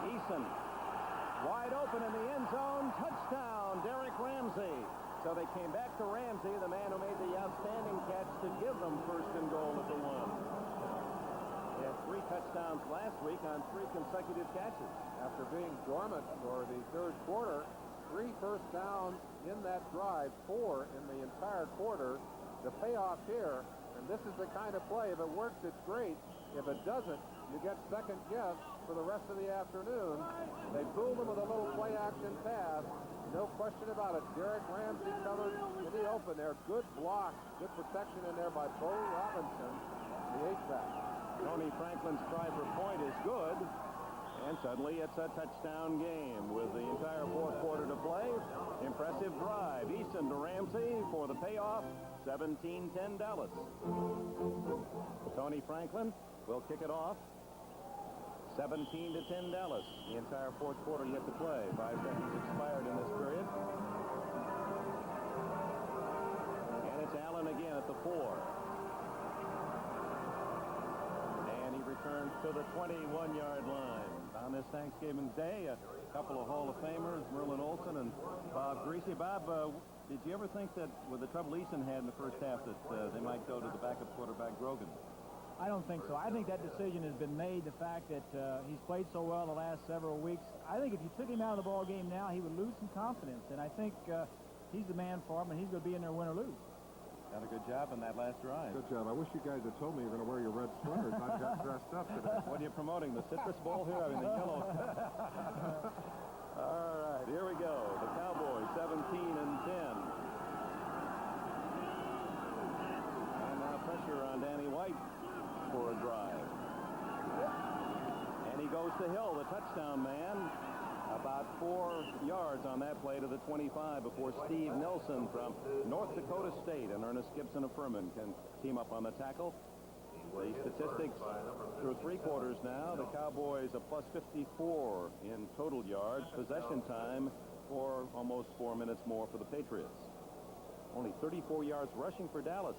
Eason wide open in the end zone. Touchdown, Derrick Ramsey. So they came back to Ramsey, the man who made the outstanding catch to give them first and goal at the 1. He had 3 touchdowns last week on 3 consecutive catches. After being dormant for the third quarter, 3 first downs in that drive, 4 in the entire quarter. The payoff here, and this is the kind of play, if it works, it's great. If it doesn't, you get second guess for the rest of the afternoon. They fooled him with a little play action pass. No question about it. Derrick Ramsey covered in the open there. Good block, good protection in there by Bo Robinson, the H-back. Tony Franklin's try for point is good. And suddenly it's a touchdown game with the entire fourth quarter to play. Impressive drive. Eason to Ramsey for the payoff. 17-10 Dallas. Tony Franklin will kick it off. 17-10 Dallas. The entire fourth quarter yet to play. 5 seconds expired in this period. And it's Allen again at the 4. And he returns to the 21-yard line. On this Thanksgiving Day, a couple of Hall of Famers, Merlin Olsen and Bob Greasy. Bob, did you ever think that with the trouble Eason had in the first half that they might go to the backup quarterback Grogan? I don't think so. I think that decision has been made. The fact that he's played so well the last several weeks. I think if you took him out of the ball game now, he would lose some confidence. And I think he's the man for him, and he's going to be in there win or lose. Done a good job on that last drive. Good job. I wish you guys had told me you were going to wear your red sweaters. I got dressed up today. What are you promoting? The citrus bowl here? I mean, the yellow. All right, here we go. The Cowboys, 17-10. And now pressure on Danny White for a drive. And he goes to Hill, the touchdown man. About 4 yards on that play to the 25 before Steve Nelson from North Dakota State and Ernest Gibson of Furman can team up on the tackle. The statistics through 3 quarters now. The Cowboys a plus 54 in total yards. Possession time for almost 4 minutes more for the Patriots. Only 34 yards rushing for Dallas.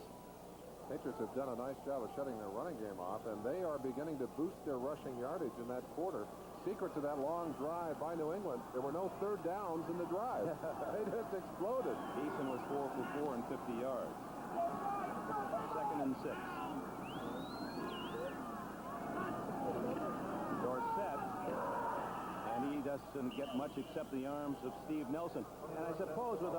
Patriots have done a nice job of shutting their running game off, and they are beginning to boost their rushing yardage in that quarter. Secret to that long drive by New England, there were no third downs in the drive. They just exploded. Eason was 4 for 4 and 50 yards. 2nd and 6. Dorsett, and he doesn't get much except the arms of Steve Nelson. And I suppose with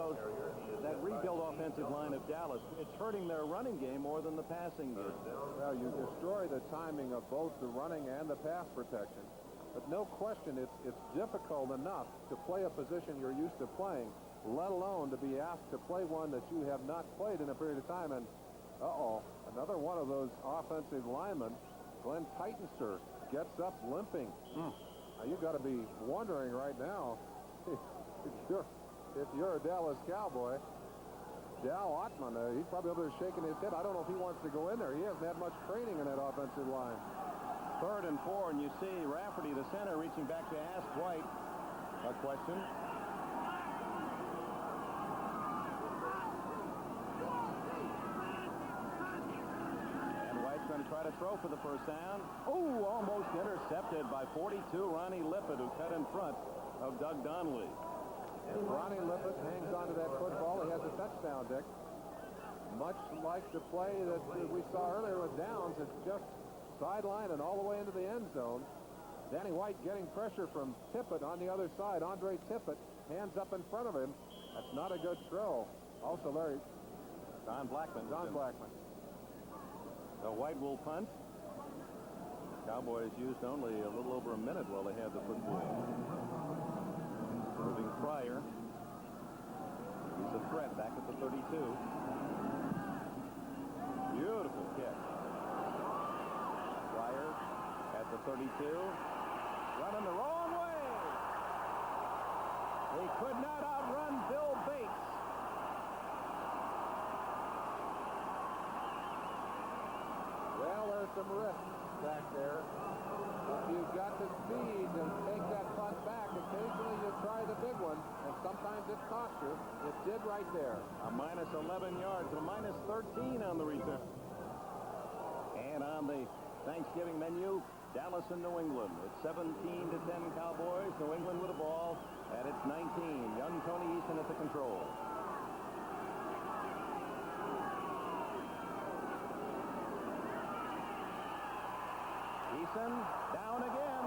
that rebuilt offensive line of Dallas, it's hurting their running game more than the passing game. Well, you destroy the timing of both the running and the pass protection. But no question, it's difficult enough to play a position you're used to playing, let alone to be asked to play one that you have not played in a period of time. And, another one of those offensive linemen, Glenn Titensur, gets up limping. Now, you've got to be wondering right now, if you're a Dallas Cowboy, Dal Ottman, he's probably over there shaking his head. I don't know if he wants to go in there. He hasn't had much training in that offensive line. 3rd and 4, and you see Rafferty, the center, reaching back to ask White a question. And White's going to try to throw for the first down. Oh, almost intercepted by 42, Ronnie Lippett, who cut in front of Doug Donnelly. If Ronnie Lippett hangs onto that football, he has a touchdown, Dick. Much like the play that we saw earlier with Downs, it's just sideline and all the way into the end zone. Danny White getting pressure from Tippett on the other side. Andre Tippett, hands up in front of him. That's not a good throw. Also, Don Blackman. So White will punt. Cowboys used only a little over a minute while they had the football. Moving Pryor. He's a threat back at the 32. Beautiful kick. Pryor at the 32. Running the wrong way. He could not outrun Bill Bates. Well, there's some risk back there. If you've got the speed to take that punt back, occasionally you try the big one, and sometimes it costs you. It did right there. A minus 11 yards, a minus 13 on the return. And And on the Thanksgiving menu, Dallas and New England. It's 17-10 Cowboys. New England with the ball at its 19. Young Tony Eason at the control. Eason down again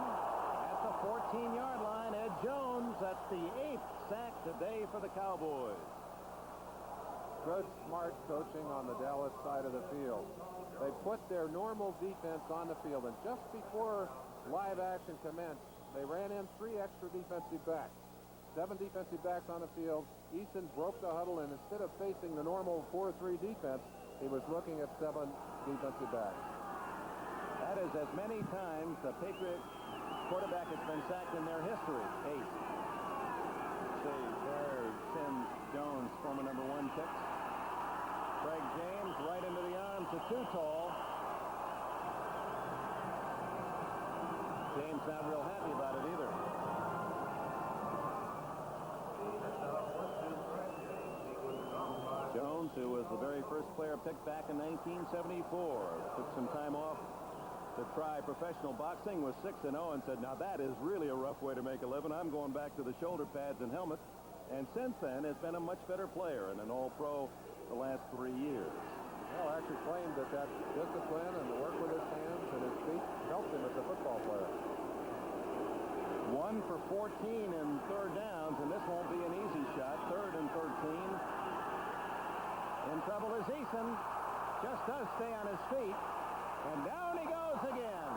at the 14-yard line. Ed Jones, that's the 8th sack today for the Cowboys. Good, smart coaching on the Dallas side of the field. They put their normal defense on the field, and just before live action commenced, they ran in 3 extra defensive backs. 7 defensive backs on the field. Eason broke the huddle, and instead of facing the normal 4-3 defense, he was looking at 7 defensive backs. That is as many times the Patriot quarterback has been sacked in their history. 8. See, there's Sims Jones, former number 1 pick. Craig James right into the arms of Too Tall. James not real happy about it either. Jones, who was the very first player picked back in 1974, took some time off to try professional boxing, was 6-0, and said, now that is really a rough way to make a living. I'm going back to the shoulder pads and helmet. And since then has been a much better player and an all-pro the last 3 years. Well, actually claimed that discipline and the work with his hands and his feet helped him as a football player. 1 for 14 in third downs, and this won't be an easy shot. 3rd and 13. In trouble is Eason. Just does stay on his feet. And down he goes again.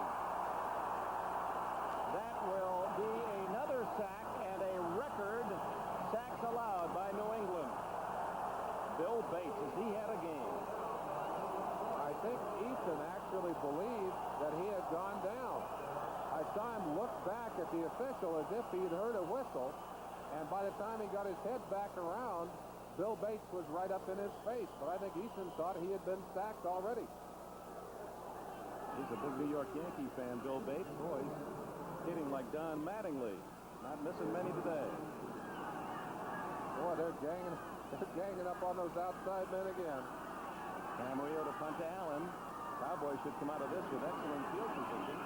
That will be another sack and a record sacks allowed by New England. Bill Bates, as he had a game. I think Eason actually believed that he had gone down. I saw him look back at the official as if he'd heard a whistle, and by the time he got his head back around, Bill Bates was right up in his face. But I think Eason thought he had been sacked already. He's a big New York Yankee fan, Bill Bates. Boy, he's hitting like Don Mattingly. Not missing many today. Boy, they're ganging up on those outside men again. Camarillo to punt to Allen. Cowboys should come out of this with excellent field position.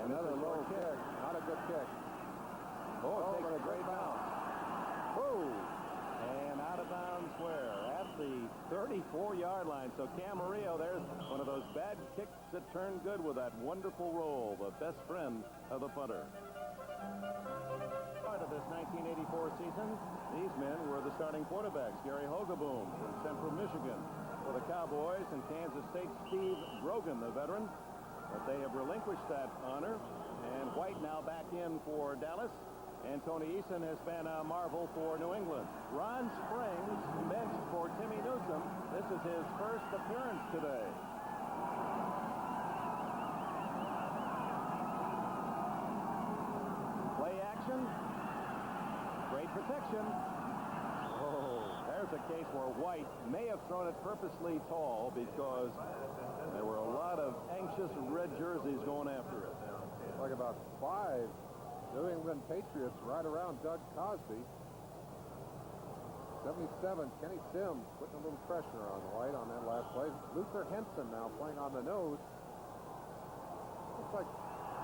And Another low kick. Not a good kick. Oh, it takes a great bounce. Whoa! And out of bounds where? At the 34-yard line. So Camarillo, there's one of those bad kicks that turned good with that wonderful roll, the best friend of the punter. Part of this 1984 season, these men were the starting quarterbacks. Gary Hogeboom from Central Michigan for the Cowboys, and Kansas State Steve Grogan, the veteran. But they have relinquished that honor, and White now back in for Dallas. And Tony Eason has been a marvel for New England. Ron Springs benched for Timmy Newsom. This is his first appearance today. Play action. Great protection. Oh, there's a case where White may have thrown it purposely tall because there were a lot of anxious red jerseys going after it. Like about 5 New England Patriots right around Doug Cosby. 77, Kenny Sims putting a little pressure on White on that last play. Luther Henson now playing on the nose. Looks like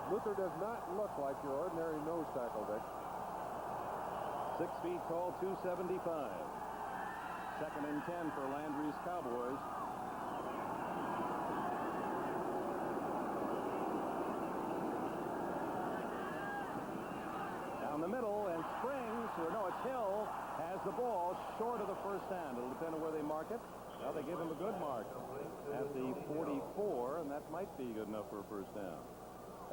Luther does not look like your ordinary nose tackle, Dick. 6 feet tall, 275. 2nd and 10 for Landry's Cowboys. Down the middle, and Springs, or no, it's Hill, has the ball short of the first down. It'll depend on where they mark it. Well, they give him a good mark at the 44, and that might be good enough for a first down.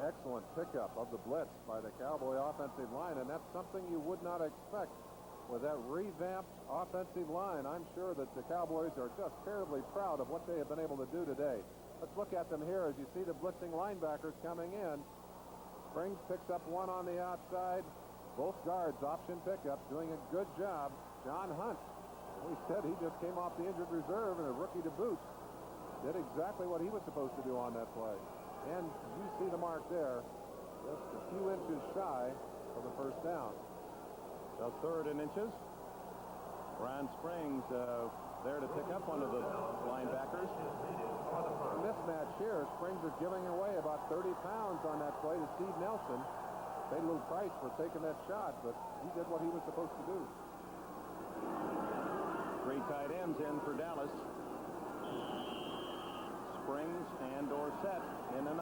Excellent pickup of the blitz by the Cowboy offensive line, and that's something you would not expect with that revamped offensive line. I'm sure that the Cowboys are just terribly proud of what they have been able to do today. Let's look at them here as you see the blitzing linebackers coming in. Springs picks up one on the outside. Both guards option pickup, doing a good job. John Hunt, we said he just came off the injured reserve and a rookie to boot. Did exactly what he was supposed to do on that play. And you see the mark there, just a few inches shy of the first down. The 3rd and inches. Ron Springs there to pick up one of the linebackers. Mismatch here. Springs is giving away about 30 pounds on that play to Steve Nelson. Paid a little price for taking that shot, but he did what he was supposed to do. 3 tight ends in for Dallas. Springs and Dorsett in the 9.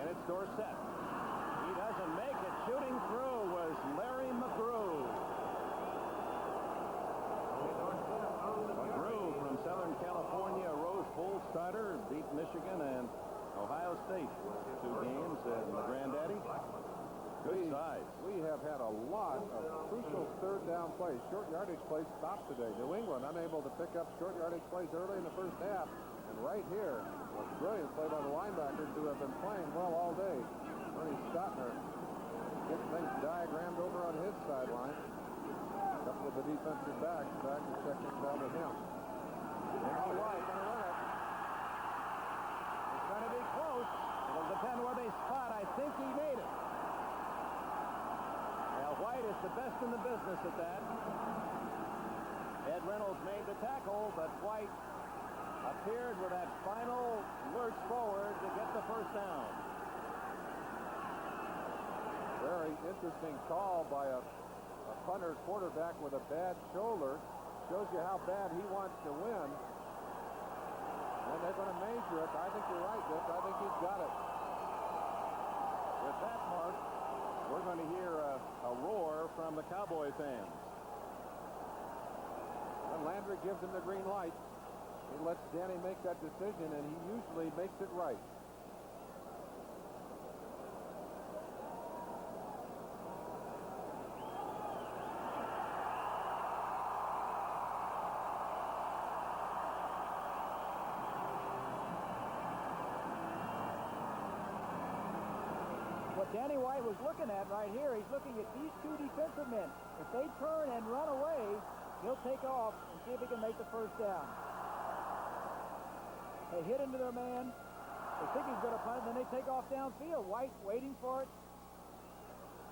And it's Dorsett. He doesn't make it. Shooting through was Larry McGrew. McGrew from Southern California, Rose Bowl starter, beat Michigan and Ohio State 2 games in the Granddaddy. Good size. We have had a lot of crucial third down plays. Short yardage plays stopped today. New England unable to pick up short yardage plays early in the first half. And right here, a brilliant play by the linebackers who have been playing well all day. Ernie Stotner getting things diagrammed over on his sideline. A couple of the defensive backs back to check things out with him. All right, gonna run it. It's going to be close. It'll depend where they spot. I think he made it. Now, White is the best in the business at that. Ed Reynolds made the tackle, but White appeared with that final lurch forward to get the first down. Very interesting call by a punter quarterback with a bad shoulder. Shows you how bad he wants to win. And they're going to measure it. I think you're right, Dick. I think he's got it. With that mark, we're going to hear a roar from the Cowboy fans. And Landry gives him the green light. He lets Danny make that decision, and he usually makes it right. What Danny White was looking at right here, he's looking at these 2 defensive men. If they turn and run away, he'll take off and see if he can make the first down. They hit into their man. They think he's going to punt it, then they take off downfield. White waiting for it.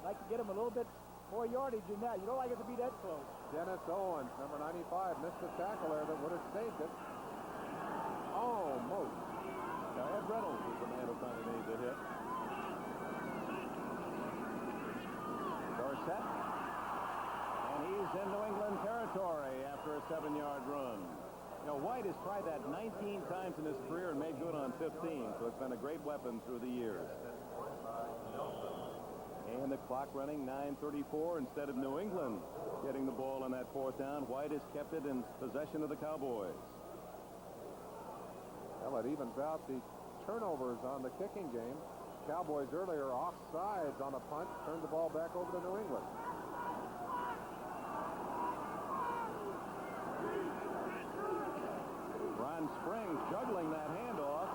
Like to get him a little bit more yardage than that. You don't like it to be that close. Dennis Owens, number 95, missed the tackle there that would have saved it. Almost. Now, Ed Reynolds is the man who finally made the hit. Dorsett. And he's in New England territory after a 7-yard run. You know, White has tried that 19 times in his career and made good on 15, so it's been a great weapon through the years. And the clock running, 9:34 instead of New England getting the ball on that 4th down. White has kept it in possession of the Cowboys. Well, it evens out the turnovers on the kicking game. Cowboys earlier offsides on a punt, turned the ball back over to New England. Ron Springs juggling that handoff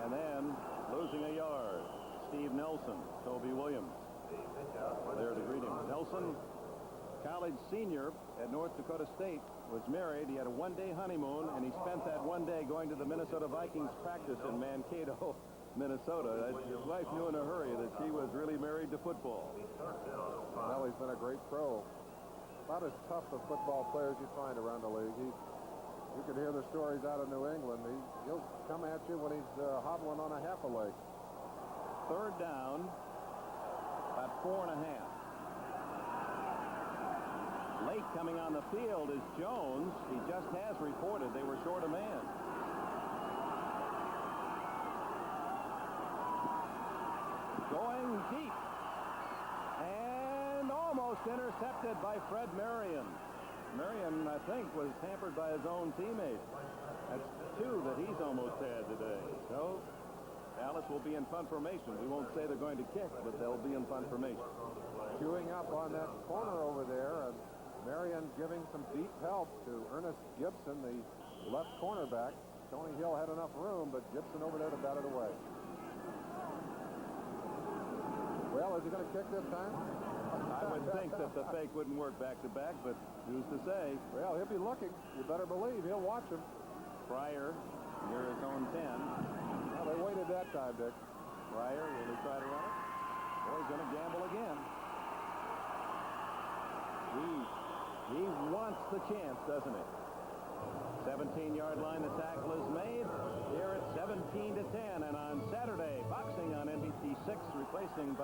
and then losing a yard. Steve Nelson, Toby Williams there to greet him. Nelson, college senior at North Dakota State, was married. He had a 1-day honeymoon, and he spent that 1 day going to the Minnesota Vikings practice in Mankato, Minnesota. His wife knew in a hurry that she was really married to football. Well, he's been a great pro. About as tough a football player as you find around the league. You could hear the stories out of New England. He'll come at you when he's hobbling on a half a leg. 3rd down, about 4.5. Late coming on the field is Jones. He just has reported they were short a man. Going deep. And almost intercepted by Fred Marion. Marion, I think, was hampered by his own teammate. That's 2 that he's almost had today. So Dallas will be in punt formation. We won't say they're going to kick, but they'll be in punt formation. Queuing up on that corner over there, and Marion giving some deep help to Ernest Gibson, the left cornerback. Tony Hill had enough room, but Gibson over there to bat it away. Well, is he going to kick this time? I would think that the fake wouldn't work back-to-back, but who's to say? Well, he'll be looking. You better believe he'll watch him. Pryor near his own 10. Well, they waited that time, Dick. Pryor, will he try to run it? Boy, he's going to gamble again. He wants the chance, doesn't he? 17-yard line, the tackle is made. Here it's 17-10, and on Saturday, boxing on NBC6, replacing